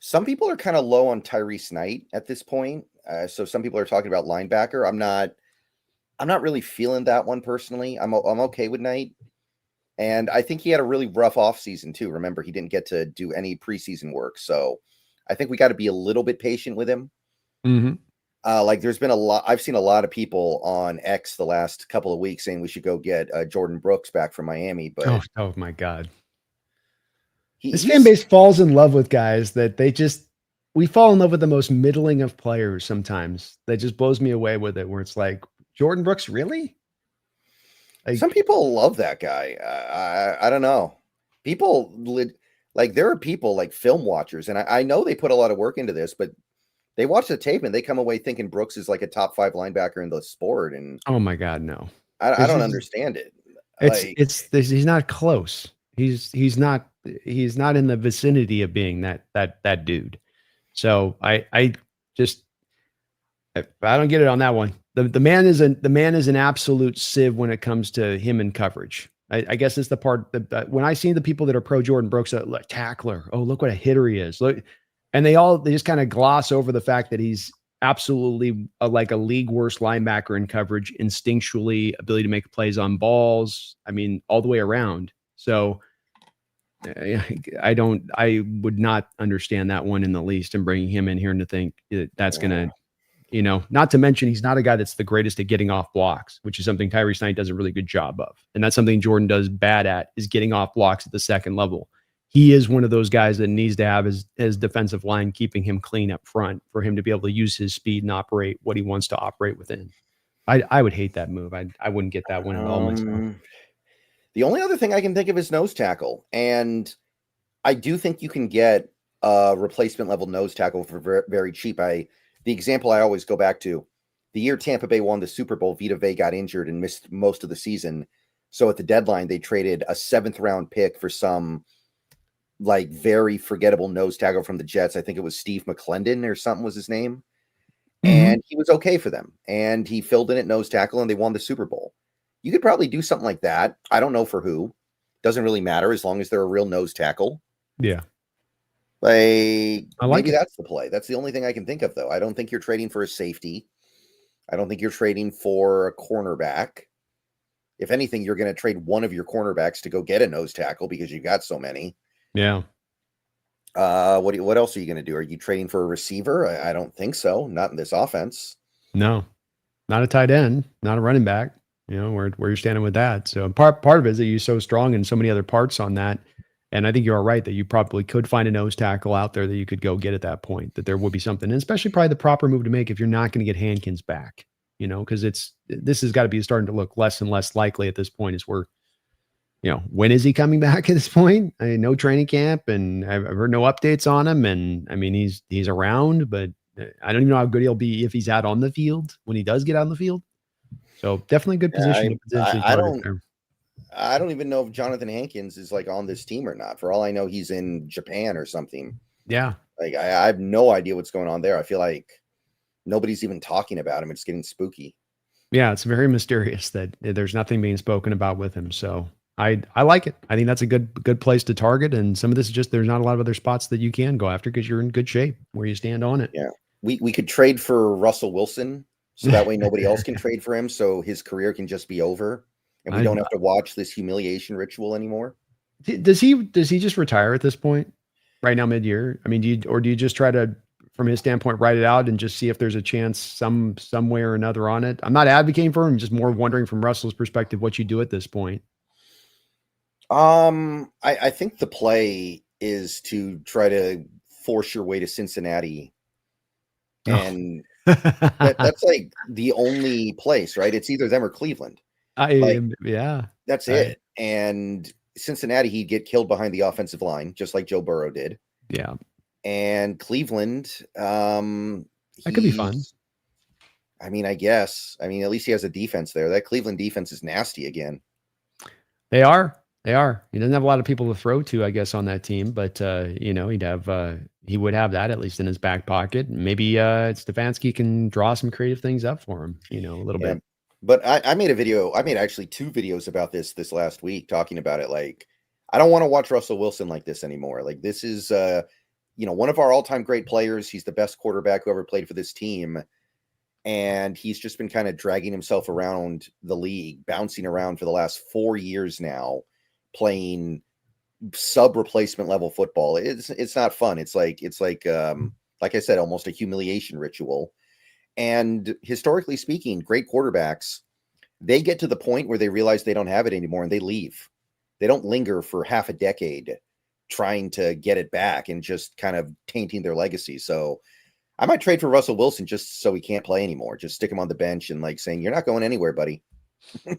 Some people are kind of low on Tyrese Knight at this point. So some people are talking about linebacker. I'm not really feeling that one personally. I'm okay with Knight. And I think he had a really rough offseason too. Remember, he didn't get to do any preseason work. So I think we got to be a little bit patient with him. Mm-hmm. There's been I've seen a lot of people on X the last couple of weeks saying we should go get Jordan Brooks back from Miami. But oh my God. This fan base falls in love with guys that we fall in love with the most middling of players sometimes. That just blows me away with it, where it's like, Jordan Brooks, really? Like, some people love that guy. I don't know. There are people like film watchers, and I know they put a lot of work into this, but they watch the tape and they come away thinking Brooks is like a top 5 linebacker in the sport. And oh my God, no. I don't understand it. He's not close. He's not in the vicinity of being that dude. So I don't get it on that one. The man is an absolute sieve when it comes to him in coverage. I guess it's the part that when I see the people that are pro Jordan Brooks, like tackler, oh, look what a hitter he is. Look, and they just kind of gloss over the fact that he's absolutely like a league worst linebacker in coverage, instinctually, ability to make plays on balls. I mean, all the way around. So I would not understand that one in the least, and bringing him in here and to think that's going to, not to mention he's not a guy that's the greatest at getting off blocks, which is something Tyrese Knight does a really good job of. And that's something Jordan does bad at, is getting off blocks at the second level. He is one of those guys that needs to have his defensive line keeping him clean up front for him to be able to use his speed and operate what he wants to operate within. I would hate that move. I wouldn't get that one at all myself. The only other thing I can think of is nose tackle. And I do think you can get a replacement level nose tackle for very, very cheap. The example I always go back to, the year Tampa Bay won the Super Bowl, Vita Vea got injured and missed most of the season. So at the deadline, they traded a 7th round pick for some like very forgettable nose tackle from the Jets. I think it was Steve McClendon or something was his name. And he was okay for them. And he filled in at nose tackle and they won the Super Bowl. You could probably do something like that. I don't know for who. Doesn't really matter as long as they're a real nose tackle. Yeah. Maybe that's the play. That's the only thing I can think of, though. I don't think you're trading for a safety. I don't think you're trading for a cornerback. If anything, you're going to trade one of your cornerbacks to go get a nose tackle because you've got so many. Yeah. What else are you going to do? Are you trading for a receiver? I don't think so. Not in this offense. No, not a tight end, not a running back. Where you're standing with that. So part of it is that you're so strong in so many other parts on that. And I think you are right that you probably could find a nose tackle out there that you could go get at that point, that there would be something, and especially probably the proper move to make if you're not going to get Hankins back, because this has got to be starting to look less and less likely at this point as we're, when is he coming back at this point? I mean, no training camp, and I've heard no updates on him. And I mean, he's around, but I don't even know how good he'll be if he's out on the field when he does get out on the field. So definitely good position. I don't even know if Jonathan Hankins is like on this team or not. For all I know, he's in Japan or something. Yeah. Like I have no idea what's going on there. I feel like nobody's even talking about him. It's getting spooky. Yeah, it's very mysterious that there's nothing being spoken about with him. So I like it. I think that's a good place to target. And some of this is just, there's not a lot of other spots that you can go after because you're in good shape where you stand on it. Yeah. We could trade for Russell Wilson. So that way nobody else can trade for him. So his career can just be over. And we don't have to watch this humiliation ritual anymore. Does he just retire at this point right now, mid-year? I mean, do you just try to, from his standpoint, write it out and just see if there's a chance some way or another on it? I'm not advocating for him. I'm just more wondering from Russell's perspective, what you do at this point. I think the play is to try to force your way to Cincinnati. And that's like the only place, right? It's either them or Cleveland. Yeah, that's it. And Cincinnati, he'd get killed behind the offensive line, just like Joe Burrow did. Yeah. And Cleveland, that could be fun. I mean, I guess. I mean, at least he has a defense there. That Cleveland defense is nasty again. They are. He doesn't have a lot of people to throw to, I guess, on that team, but he would have that at least in his back pocket. Maybe Stefanski can draw some creative things up for him, a little bit. But I made a video. I made actually 2 videos about this last week talking about it. Like, I don't want to watch Russell Wilson like this anymore. Like, this is, one of our all-time great players. He's the best quarterback who ever played for this team. And he's just been kind of dragging himself around the league, bouncing around for the last 4 years now, playing sub-replacement level football. It's not fun. It's like I said, almost a humiliation ritual. And historically speaking, great quarterbacks, they get to the point where they realize they don't have it anymore and they leave. They don't linger for half a decade trying to get it back and just kind of tainting their legacy. So I might trade for Russell Wilson just so he can't play anymore. Just stick him on the bench and like saying, you're not going anywhere, buddy.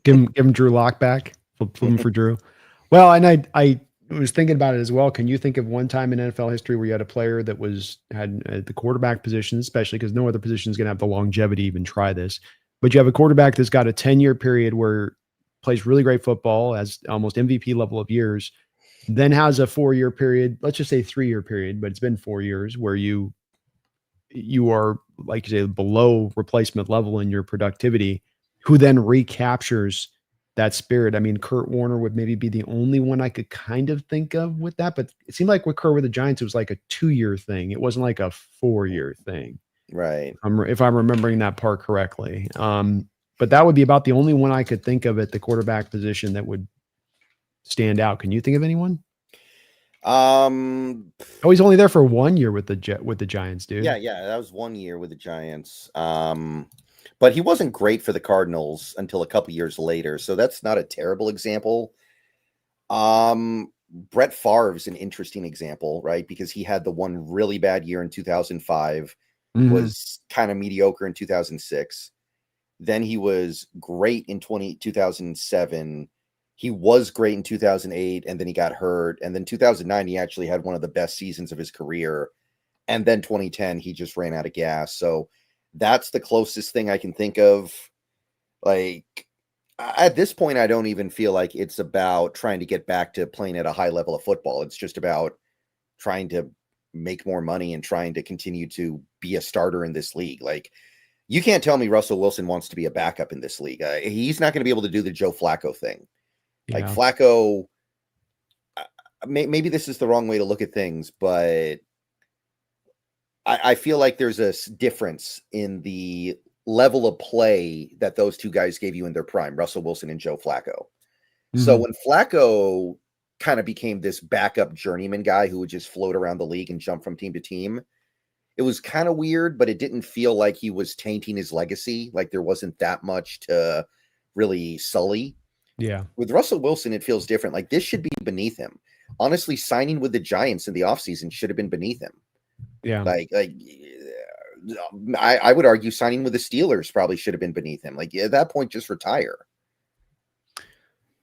Give him Drew Lock back. Flip him for Drew. Well, and I was thinking about it as well. Can you think of one time in NFL history where you had a player that had the quarterback position, especially because no other position is going to have the longevity to even try this, but you have a quarterback that's got a 10-year period where plays really great football, has almost MVP level of years, then has a 4-year period, let's just say 3-year period, but it's been 4 years where you are, like you say, below replacement level in your productivity, who then recaptures that spirit. I mean, Kurt Warner would maybe be the only one I could kind of think of with that, but it seemed like with Kurt with the Giants, it was like a 2-year thing. It wasn't like a 4-year thing. Right. If I'm remembering that part correctly. But that would be about the only one I could think of at the quarterback position that would stand out. Can you think of anyone? Oh, he's only there for 1 year with the Giants, dude. Yeah, that was 1 year with the Giants. But he wasn't great for the Cardinals until a couple years later, so that's not a terrible example. Brett Favre is an interesting example, right? Because he had the one really bad year in 2005, was kind of mediocre in 2006. Then he was great in 2007. He was great in 2008, and then he got hurt. And then 2009, he actually had one of the best seasons of his career. And then 2010, he just ran out of gas. So that's the closest thing I can think of. Like, at this point, I don't even feel like it's about trying to get back to playing at a high level of football. It's just about trying to make more money and trying to continue to be a starter in this league. Like, you can't tell me Russell Wilson wants to be a backup in this league. He's not going to be able to do the Joe Flacco thing. Yeah. Like Flacco, maybe this is the wrong way to look at things, but I feel like there's a difference in the level of play that those two guys gave you in their prime, Russell Wilson and Joe Flacco. So when Flacco kind of became this backup journeyman guy who would just float around the league and jump from team to team, it was kind of weird, but it didn't feel like he was tainting his legacy. Like there wasn't that much to really sully. Yeah. With Russell Wilson, it feels different. Like this should be beneath him. Honestly, signing with the Giants in the offseason should have been beneath him. Yeah. Like I would argue signing with the Steelers probably should have been beneath him. Like at that point, just retire.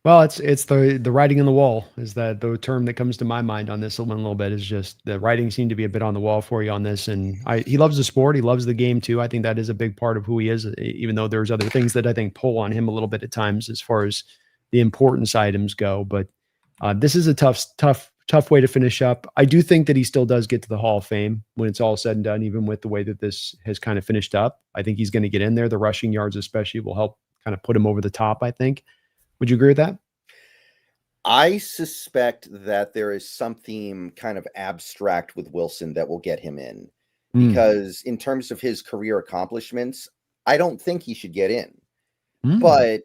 Well, it's the writing on the wall is that the term that comes to my mind on this one a little bit is just the writing seemed to be a bit on the wall for you on this. And he loves the sport. He loves the game too. I think that is a big part of who he is, even though there's other things that I think pull on him a little bit at times as far as the importance items go. But this is a tough way to finish up. I do think that he still does get to the Hall of Fame when it's all said and done, even with the way that this has kind of finished up. I think he's going to get in there. The rushing yards especially will help kind of put him over the top, I think. Would you agree with that? I suspect that there is something kind of abstract with Wilson that will get him in. Because in terms of his career accomplishments, I don't think he should get in. But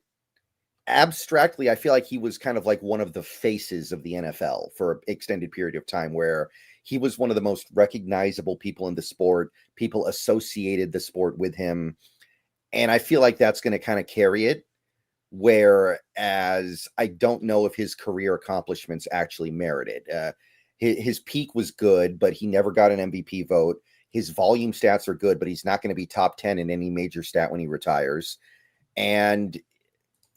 abstractly, I feel like he was kind of like one of the faces of the NFL for an extended period of time, where he was one of the most recognizable people in the sport. People associated the sport with him. And I feel like that's going to kind of carry it. Whereas I don't know if his career accomplishments actually merited. His peak was good, but he never got an MVP vote. His volume stats are good, but he's not going to be top 10 in any major stat when he retires. And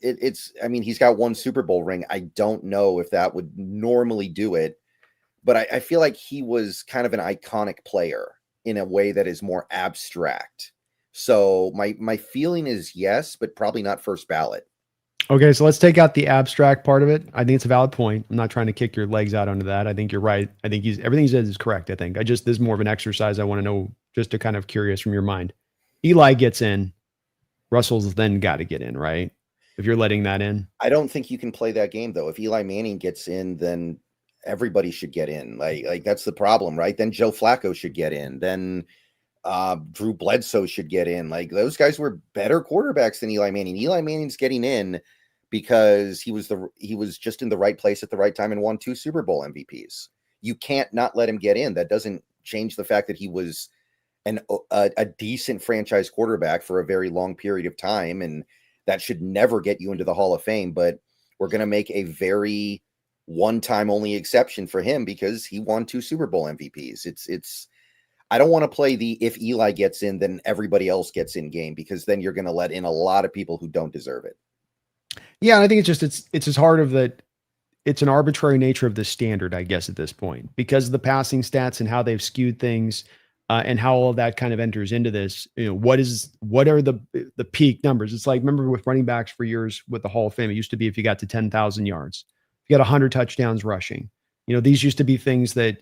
I mean, he's got one Super Bowl ring. I don't know if that would normally do it, but I feel like he was kind of an iconic player in a way that is more abstract. So my feeling is yes, but probably not first ballot. Okay, so let's take out the abstract part of it. I think it's a valid point. I'm not trying to kick your legs out onto that. I think you're right. I think everything he says is correct. I think this is more of an exercise. I want to know, just to kind of curious from your mind. Eli gets in, Russell's then got to get in, right? If you're letting that in, I don't think you can play that game though. If Eli Manning gets in, then everybody should get in. Like that's the problem, right? Then Joe Flacco should get in. Then Drew Bledsoe should get in. Like those guys were better quarterbacks than Eli Manning. Eli Manning's getting in because he was just in the right place at the right time and won 2 Super Bowl MVPs. You can't not let him get in. That doesn't change the fact that he was a decent franchise quarterback for a very long period of time, and that should never get you into the Hall of Fame. But we're going to make a very one-time only exception for him because he won 2 Super Bowl MVPs. It's I don't want to play the if Eli gets in, then everybody else gets in game, because then you're going to let in a lot of people who don't deserve it. Yeah, and I think it's as hard of that. It's an arbitrary nature of the standard, I guess, at this point, because of the passing stats and how they've skewed things, and how all of that kind of enters into this. What are the peak numbers? It's like, remember with running backs for years with the Hall of Fame, it used to be if you got to 10,000 yards, if you got 100 touchdowns rushing. These used to be things that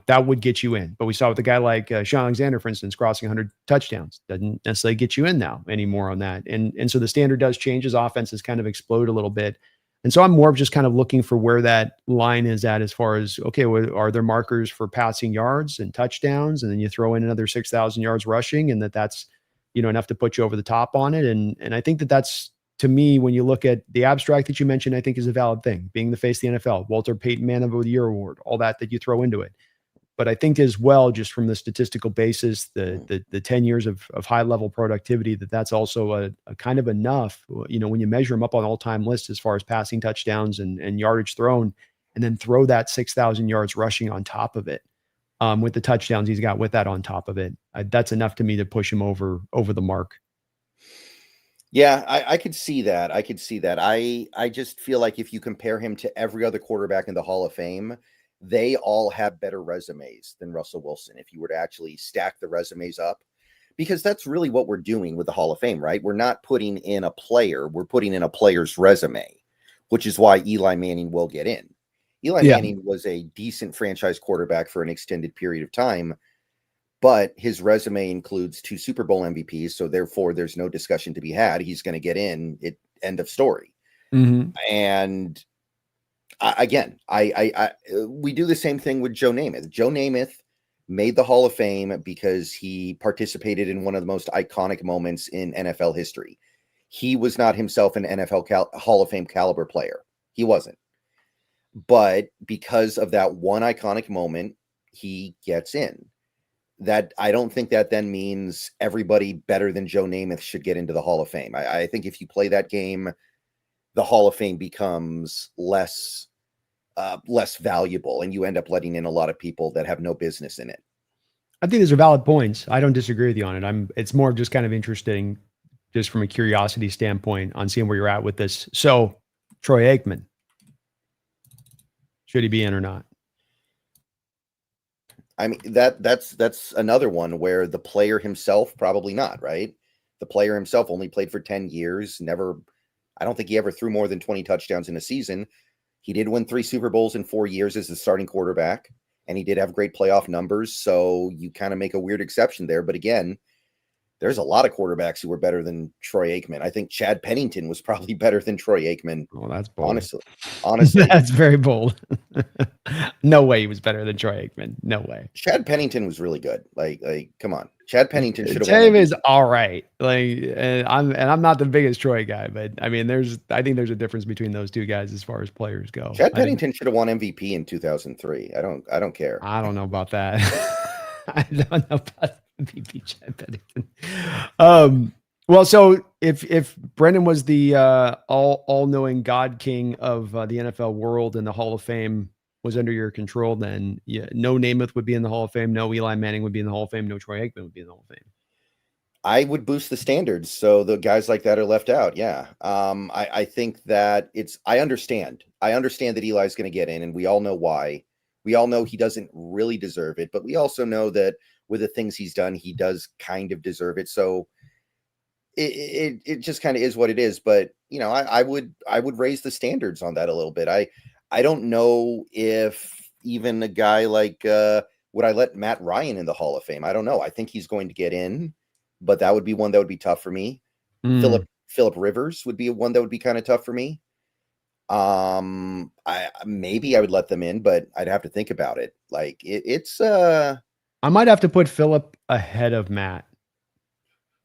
that would get you in. But we saw with a guy like Sean Alexander, for instance, crossing 100 touchdowns doesn't necessarily get you in now anymore on that. And so the standard does change as offenses kind of explode a little bit. And so I'm more of just kind of looking for where that line is at, as far as, okay, are there markers for passing yards and touchdowns? And then you throw in another 6,000 yards rushing, and that's, enough to put you over the top on it. And I think that's, to me, when you look at the abstract that you mentioned, I think is a valid thing. Being the face of the NFL, Walter Payton Man of the Year award, all that you throw into it. But I think as well, just from the statistical basis, the 10 years of high level productivity, that's also a kind of enough, when you measure them up on all time lists as far as passing touchdowns and yardage thrown, and then throw that 6,000 yards rushing on top of it, with the touchdowns he's got with that on top of it. That's enough to me to push him over the mark. Yeah, I could see that. I just feel like if you compare him to every other quarterback in the Hall of Fame, they all have better resumes than Russell Wilson, if you were to actually stack the resumes up, because that's really what we're doing with the Hall of Fame, right? We're not putting in a player, we're putting in a player's resume, which is why Eli Manning will get in. Eli Manning was a decent franchise quarterback for an extended period of time, but his resume includes 2 Super Bowl MVPs, so therefore there's no discussion to be had. He's going to get in. End of story. Mm-hmm. And we do the same thing with Joe Namath. Joe Namath made the Hall of Fame because he participated in one of the most iconic moments in NFL history. He was not himself an NFL Hall of Fame caliber player. He wasn't. But because of that one iconic moment, he gets in. That I don't think that then means everybody better than Joe Namath should get into the Hall of Fame. I think if you play that game, the Hall of Fame becomes less valuable, and you end up letting in a lot of people that have no business in it. I think those are valid points. I don't disagree with you on it. It's more just kind of interesting, just from a curiosity standpoint, on seeing where you're at with this. So, Troy Aikman, should he be in or not? I mean, that's another one where the player himself, probably not, right? The player himself only played for 10 years. I don't think he ever threw more than 20 touchdowns in a season. He did win 3 Super Bowls in 4 years as the starting quarterback, and he did have great playoff numbers. So you kind of make a weird exception there. But again, there's a lot of quarterbacks who were better than Troy Aikman. I think Chad Pennington was probably better than Troy Aikman. Oh, that's bold. Honestly. That's very bold. No way he was better than Troy Aikman. No way. Chad Pennington was really good. Like, come on. Chad Pennington should have won. Is all right. I'm not the biggest Troy guy, but I mean, I think there's a difference between those two guys as far as players go. Chad Pennington should have won MVP in 2003. I don't care. I don't know about that. I don't know about MVP Chad Pennington. Well, so if Brendan was the all-knowing God King of the NFL world, and the Hall of Fame was under your control, then no Namath would be in the Hall of Fame, no Eli Manning would be in the Hall of Fame, no Troy Aikman would be in the Hall of Fame. I would boost the standards so the guys like that are left out. Yeah. I think that I understand that Eli's going to get in, and we all know why. We all know he doesn't really deserve it, but we also know that with the things he's done, he does kind of deserve it. So it just kind of is what it is. But I would raise the standards on that a little bit. I don't know if even a guy like would I let Matt Ryan in the Hall of Fame? I don't know. I think he's going to get in, but that would be one that would be tough for me. Philip Rivers would be one that would be kind of tough for me. I would let them in, but I'd have to think about it. Like it's I might have to put Philip ahead of Matt,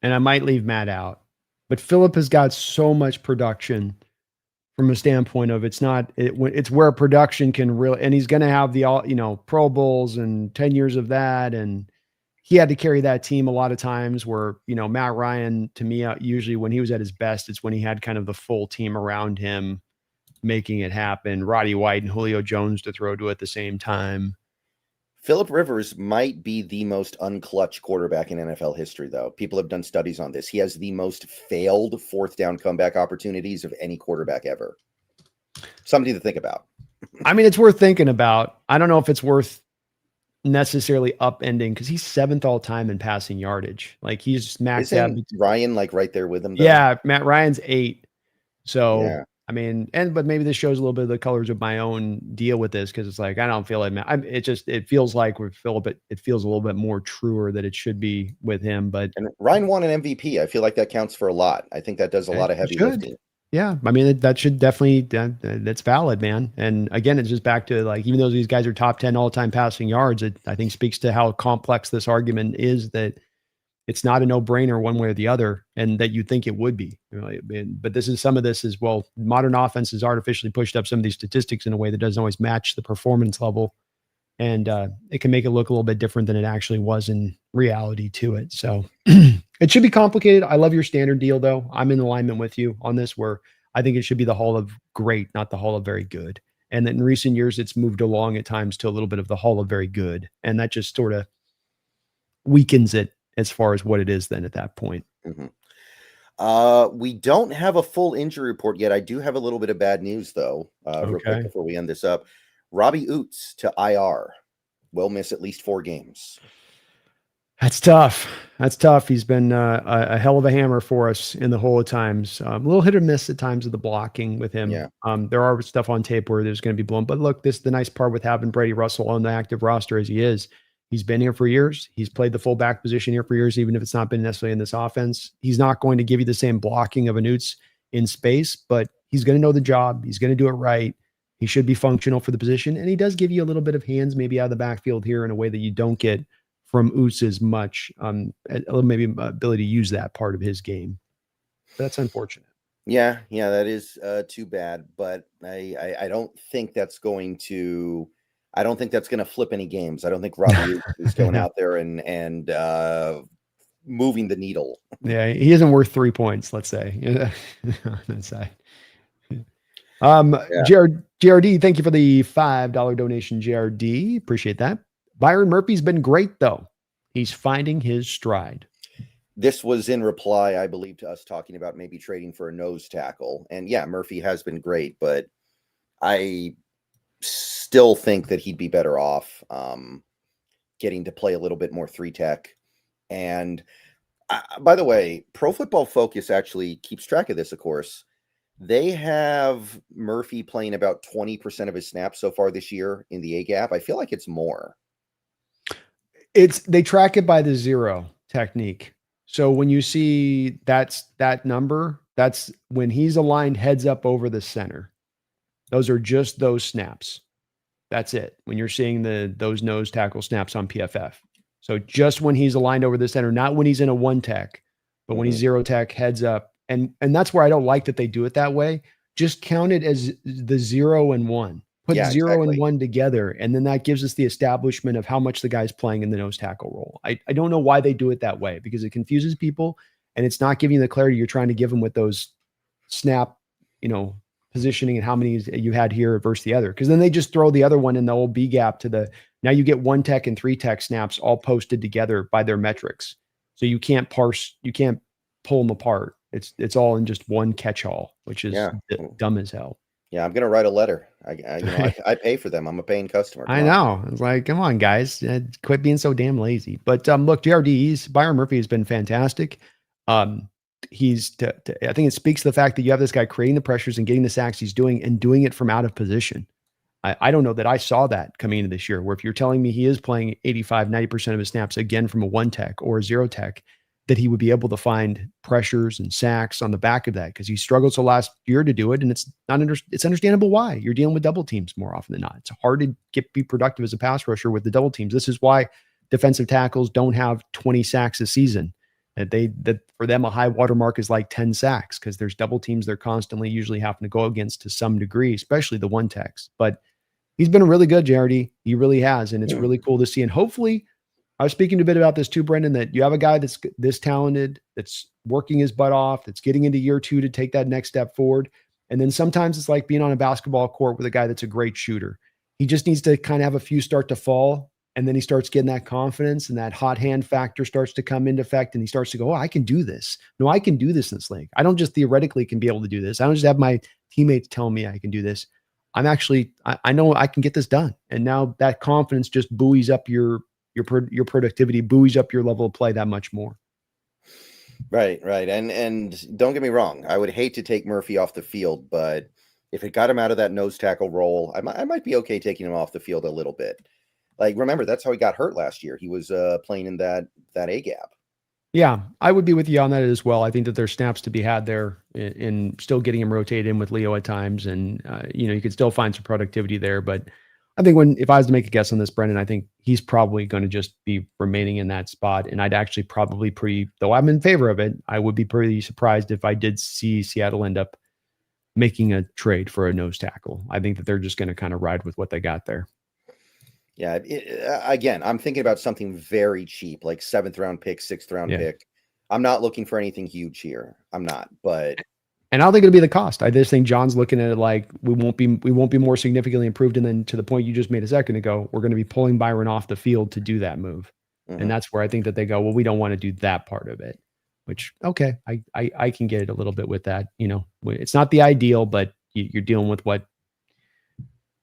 and I might leave Matt out. But Philip has got so much production from a standpoint of it's where production can really, and he's going to have the Pro Bowls and 10 years of that, and he had to carry that team a lot of times. Where Matt Ryan, to me, usually when he was at his best, it's when he had kind of the full team around him. making it happen. Roddy White and Julio Jones to throw to at the same time. Phillip Rivers might be the most unclutch quarterback in NFL history, though. People have done studies on this. He has the most failed fourth down comeback opportunities of any quarterback ever. Something to think about. I mean, it's worth thinking about. I don't know if it's worth necessarily upending because he's 7th all time in passing yardage. Like he's maxed out. Ryan like right there with him, though? Yeah, Matt Ryan's 8. So yeah. I mean, but maybe this shows a little bit of the colors of my own deal with this because it's like I don't feel like it feels like with Phillip, it feels a little bit more truer that it should be with him. But Ryan won an MVP. I feel like that counts for a lot. I think that does a lot of heavy lifting. Yeah, I mean that should definitely that's valid, man. And again, it's just back to like even though these guys are top 10 all-time passing yards, it I think speaks to how complex this argument is that it's not a no-brainer one way or the other, and that you think it would be. But some of this is, well, modern offenses artificially pushed up some of these statistics in a way that doesn't always match the performance level, and it can make it look a little bit different than it actually was in reality to it. So it should be complicated. I love your standard deal, though. I'm in alignment with you on this, where I think it should be the Hall of Great, not the Hall of Very Good. And that in recent years, it's moved along at times to a little bit of the Hall of Very Good, and that just sort of weakens it as far as what it is then at that point. Mm-hmm. We don't have a full injury report yet. I do have a little bit of bad news, though, real quick before we end this up. Robbie Oots to IR. Will miss at least 4 games. That's tough. He's been a hell of a hammer for us in the whole of times. A little hit or miss at times of the blocking with him. Yeah. There are stuff on tape where there's going to be blown. But look, the nice part with having Brady Russell on the active roster as he is. He's been here for years. He's played the fullback position here for years, even if it's not been necessarily in this offense. He's not going to give you the same blocking of an Oots in space, but he's going to know the job. He's going to do it right. He should be functional for the position. And he does give you a little bit of hands maybe out of the backfield here in a way that you don't get from Oots as much. Maybe ability to use that part of his game. But that's unfortunate. Yeah, that is too bad. But I don't think that's going to... I don't think that's going to flip any games. I don't think Robbie is going out there and moving the needle. Yeah, he isn't worth 3 points, let's say. On that side. JRD, thank you for the $5 donation, JRD. Appreciate that. Byron Murphy's been great, though. He's finding his stride. This was in reply, I believe, to us talking about maybe trading for a nose tackle. And yeah, Murphy has been great, but I still think that he'd be better off getting to play a little bit more 3-tech. And by the way, Pro Football Focus actually keeps track of this, of course. They have Murphy playing about 20% of his snaps so far this year in the A-gap. I feel like it's more. They track it by the zero technique. So when you see that number, that's when he's aligned heads up over the center. Those are just those snaps. That's it. When you're seeing those nose tackle snaps on PFF. So just when he's aligned over the center, not when he's in a 1-tech, but when he's 0-tech heads up. And that's where I don't like that they do it that way. Just count it as the 0 and 1. Put 0 and 1 together. And then that gives us the establishment of how much the guy's playing in the nose tackle role. I don't know why they do it that way, because it confuses people and it's not giving you the clarity you're trying to give them with those snap, positioning and how many you had here versus the other. Because then they just throw the other one in the old B gap now you get 1-tech and 3-tech snaps all posted together by their metrics. So you can't pull them apart. It's all in just one catch-all, which is dumb as hell. Yeah, I'm gonna write a letter. I pay for them. I'm a paying customer. I know. It's like, come on, guys, quit being so damn lazy. But look, Byron Murphy has been fantastic. I think it speaks to the fact that you have this guy creating the pressures and getting the sacks he's doing and doing it from out of position. I don't know that I saw that coming into this year, where if you're telling me he is playing 85, 90% of his snaps again from a 1-tech or a 0-tech, that he would be able to find pressures and sacks on the back of that, because he struggled so last year to do it. And it's understandable why. You're dealing with double teams more often than not. It's hard to be productive as a pass rusher with the double teams. This is why defensive tackles don't have 20 sacks a season. That for them, a high watermark is like 10 sacks, because there's double teams they're constantly usually having to go against to some degree, especially the 1-techs. But he's been really good, JRD. He really has. And it's really cool to see. And hopefully, I was speaking a bit about this too, Brendan, that you have a guy that's this talented, that's working his butt off, that's getting into year 2 to take that next step forward. And then sometimes it's like being on a basketball court with a guy that's a great shooter. He just needs to kind of have a few start to fall, and then he starts getting that confidence, and that hot hand factor starts to come into effect, and he starts to go, oh, I can do this. No, I can do this in this league. I don't just theoretically can be able to do this. I don't just have my teammates telling me I can do this. I'm actually, I know I can get this done. And now that confidence just buoys up your productivity, buoys up your level of play that much more. Right. And don't get me wrong, I would hate to take Murphy off the field, but if it got him out of that nose tackle role, I might be okay taking him off the field a little bit. Like, remember, that's how he got hurt last year. He was playing in that A gap. Yeah, I would be with you on that as well. I think that there's snaps to be had there in still getting him rotated in with Leo at times. And, you could still find some productivity there. But I think if I was to make a guess on this, Brendan, I think he's probably going to just be remaining in that spot. And I'd actually probably though I'm in favor of it, I would be pretty surprised if I did see Seattle end up making a trade for a nose tackle. I think that they're just going to kind of ride with what they got there. Yeah. Again, I'm thinking about something very cheap, like 7th round pick, 6th round pick. I'm not looking for anything huge here. I'm not, but. And I don't think it'll be the cost. I just think John's looking at it like we won't be more significantly improved. And then to the point you just made a second ago, we're going to be pulling Byron off the field to do that move. Mm-hmm. And that's where I think that they go, well, we don't want to do that part of it, which, okay, I can get it a little bit with that. It's not the ideal, but you're dealing with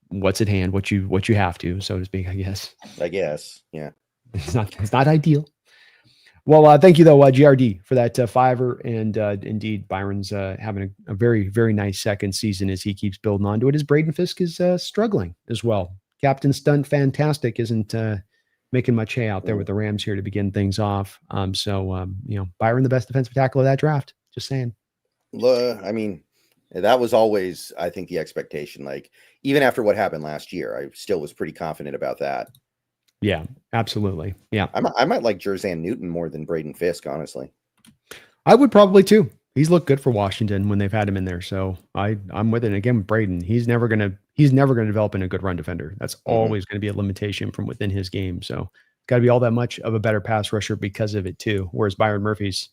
what's at hand, what you have to, so to speak, I guess. Yeah. It's not ideal. Well, thank you though, GRD, for that fiver, and indeed, Byron's having a very, very nice second season as he keeps building onto it. As Braden Fisk is struggling as well. Captain Stunt Fantastic isn't making much hay out there with the Rams here to begin things off. Byron, the best defensive tackle of that draft. Just saying. I mean, that was always, I think, the expectation. Like, even after what happened last year, I still was pretty confident about that. Yeah, absolutely. Yeah. I might like Jerzan Newton more than Braden Fisk, honestly. I would probably too. He's looked good for Washington when they've had him in there. So I'm with it. And again, with Braden, he's never gonna develop into a good run defender. That's always going to be a limitation from within his game. So got to be all that much of a better pass rusher because of it too. Whereas Byron Murphy's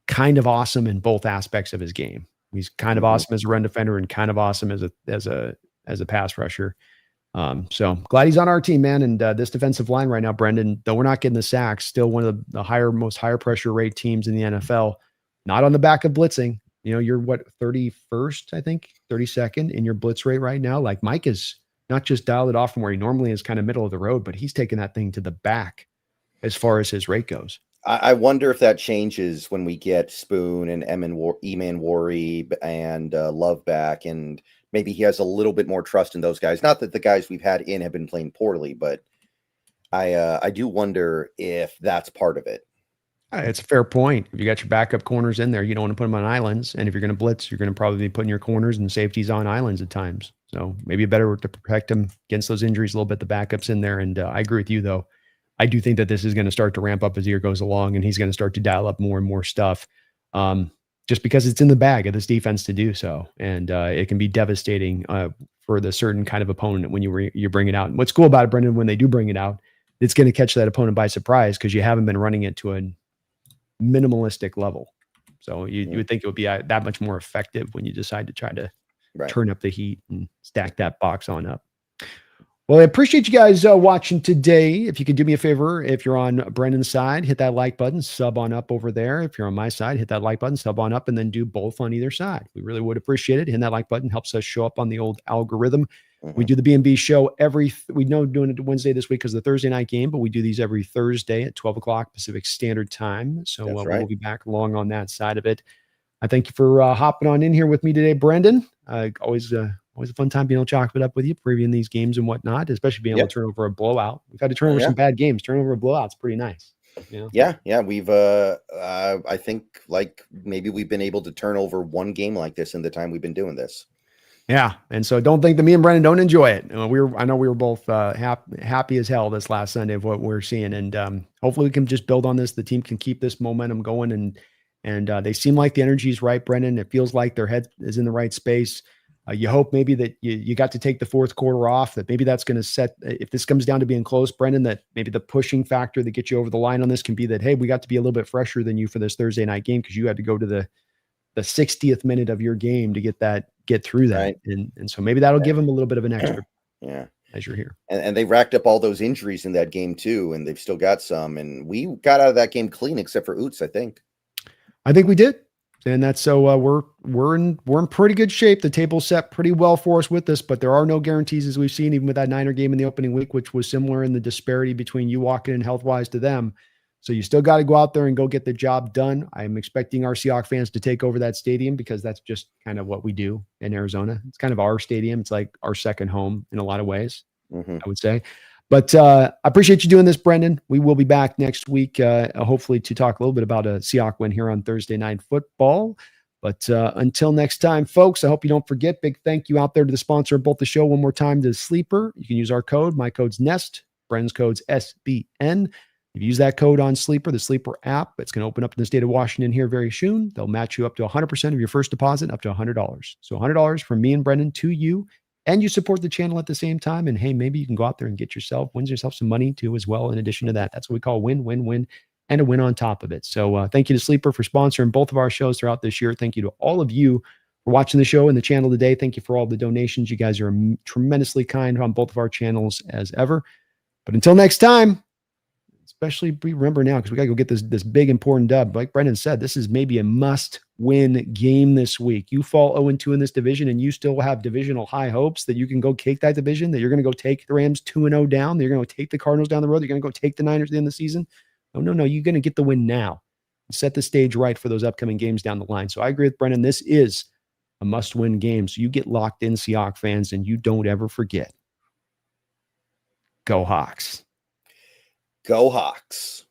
kind of awesome in both aspects of his game. He's kind of awesome as a run defender and kind of awesome as a pass rusher. So glad he's on our team, man. And this defensive line right now, Brendan, though we're not getting the sacks, still one of the most higher pressure rate teams in the NFL. Not on the back of blitzing. You're 31st, I think, 32nd in your blitz rate right now. Like, Mike is not just dialed it off from where he normally is, kind of middle of the road, but he's taking that thing to the back as far as his rate goes. I wonder if that changes when we get Spoon and Eman Worry and Love back, and maybe he has a little bit more trust in those guys. Not that the guys we've had in have been playing poorly, but I do wonder if that's part of it. It's a fair point. If you got your backup corners in there, you don't want to put them on islands. And if you're going to blitz, you're going to probably be putting your corners and safeties on islands at times. So maybe better to protect them against those injuries a little bit, the backups in there. And I agree with you, though. I do think that this is going to start to ramp up as the year goes along, and he's going to start to dial up more and more stuff just because it's in the bag of this defense to do so. And it can be devastating for the certain kind of opponent when you bring it out. And what's cool about it, Brendan, when they do bring it out, it's going to catch that opponent by surprise because you haven't been running it to a minimalistic level. So you would think it would be that much more effective when you decide to try to turn up the heat and stack that box on up. Well, I appreciate you guys watching today. If you could do me a favor, if you're on Brendan's side, hit that like button, sub on up over there. If you're on my side, hit that like button, sub on up, and then do both on either side. We really would appreciate it. Hitting that like button helps us show up on the old algorithm. We do the B&B show we know doing it Wednesday this week because of the Thursday night game, but we do these every Thursday at 12 o'clock Pacific Standard Time. So we'll be back along on that side of it. I thank you for hopping on in here with me today, Brendan. Always a fun time being able to chalk it up with you, previewing these games and whatnot, especially being able to turn over a blowout. We've had to turn over some bad games. Turn over a blowout's pretty nice. Yeah. We've, I think, like, maybe we've been able to turn over one game like this in the time we've been doing this. Yeah. And so don't think that me and Brendan don't enjoy it. I know we were both happy as hell this last Sunday of what we're seeing. And hopefully we can just build on this. The team can keep this momentum going. And they seem like the energy is right, Brendan. It feels like their head is in the right space. You hope maybe that you got to take the fourth quarter off, that maybe that's going to set, if this comes down to being close, Brendan, that maybe the pushing factor that gets you over the line on this can be that, hey, we got to be a little bit fresher than you for this Thursday night game because you had to go to the 60th minute of your game to get through that. Right. And so maybe that'll give them a little bit of an extra Yeah. measure here. And they racked up all those injuries in that game too, and they've still got some. And we got out of that game clean, except for Oots, I think. I think we did. And that's so we're in pretty good shape. The table's set pretty well for us with this, but there are no guarantees, as we've seen, even with that Niner game in the opening week, which was similar in the disparity between you walking in health-wise to them. So you still got to go out there and go get the job done. I'm expecting our Seahawks fans to take over that stadium because that's just kind of what we do in Arizona. It's kind of our stadium. It's like our second home in a lot of ways, I would say. But I appreciate you doing this, Brendan. We will be back next week, hopefully to talk a little bit about a Seahawks win here on Thursday Night Football. But until next time, folks, I hope you don't forget, big thank you out there to the sponsor of both the show one more time, to Sleeper. You can use our code. My code's NEST. Brendan's code's SBN. If you use that code on Sleeper, the Sleeper app, it's going to open up in the state of Washington here very soon. They'll match you up to 100% of your first deposit, up to $100. So $100 from me and Brendan to you. And you support the channel at the same time. And hey, maybe you can go out there and win yourself some money too as well. In addition to that, that's what we call win, win, win, and a win on top of it. So thank you to Sleeper for sponsoring both of our shows throughout this year. Thank you to all of you for watching the show and the channel today. Thank you for all the donations. You guys are tremendously kind on both of our channels as ever. But until next time, especially remember now, because we got to go get this big important dub. Like Brendan said, this is maybe a must-win game this week. You fall 0-2 in this division, and you still have divisional high hopes that you can go cake that division, that you're going to go take the Rams 2-0 down, that you're going to take the Cardinals down the road, that you're going to go take the Niners at the end of the season. No. You're going to get the win now. Set the stage right for those upcoming games down the line. So I agree with Brendan. This is a must-win game. So you get locked in, Seahawks fans, and you don't ever forget. Go Hawks. Go Hawks.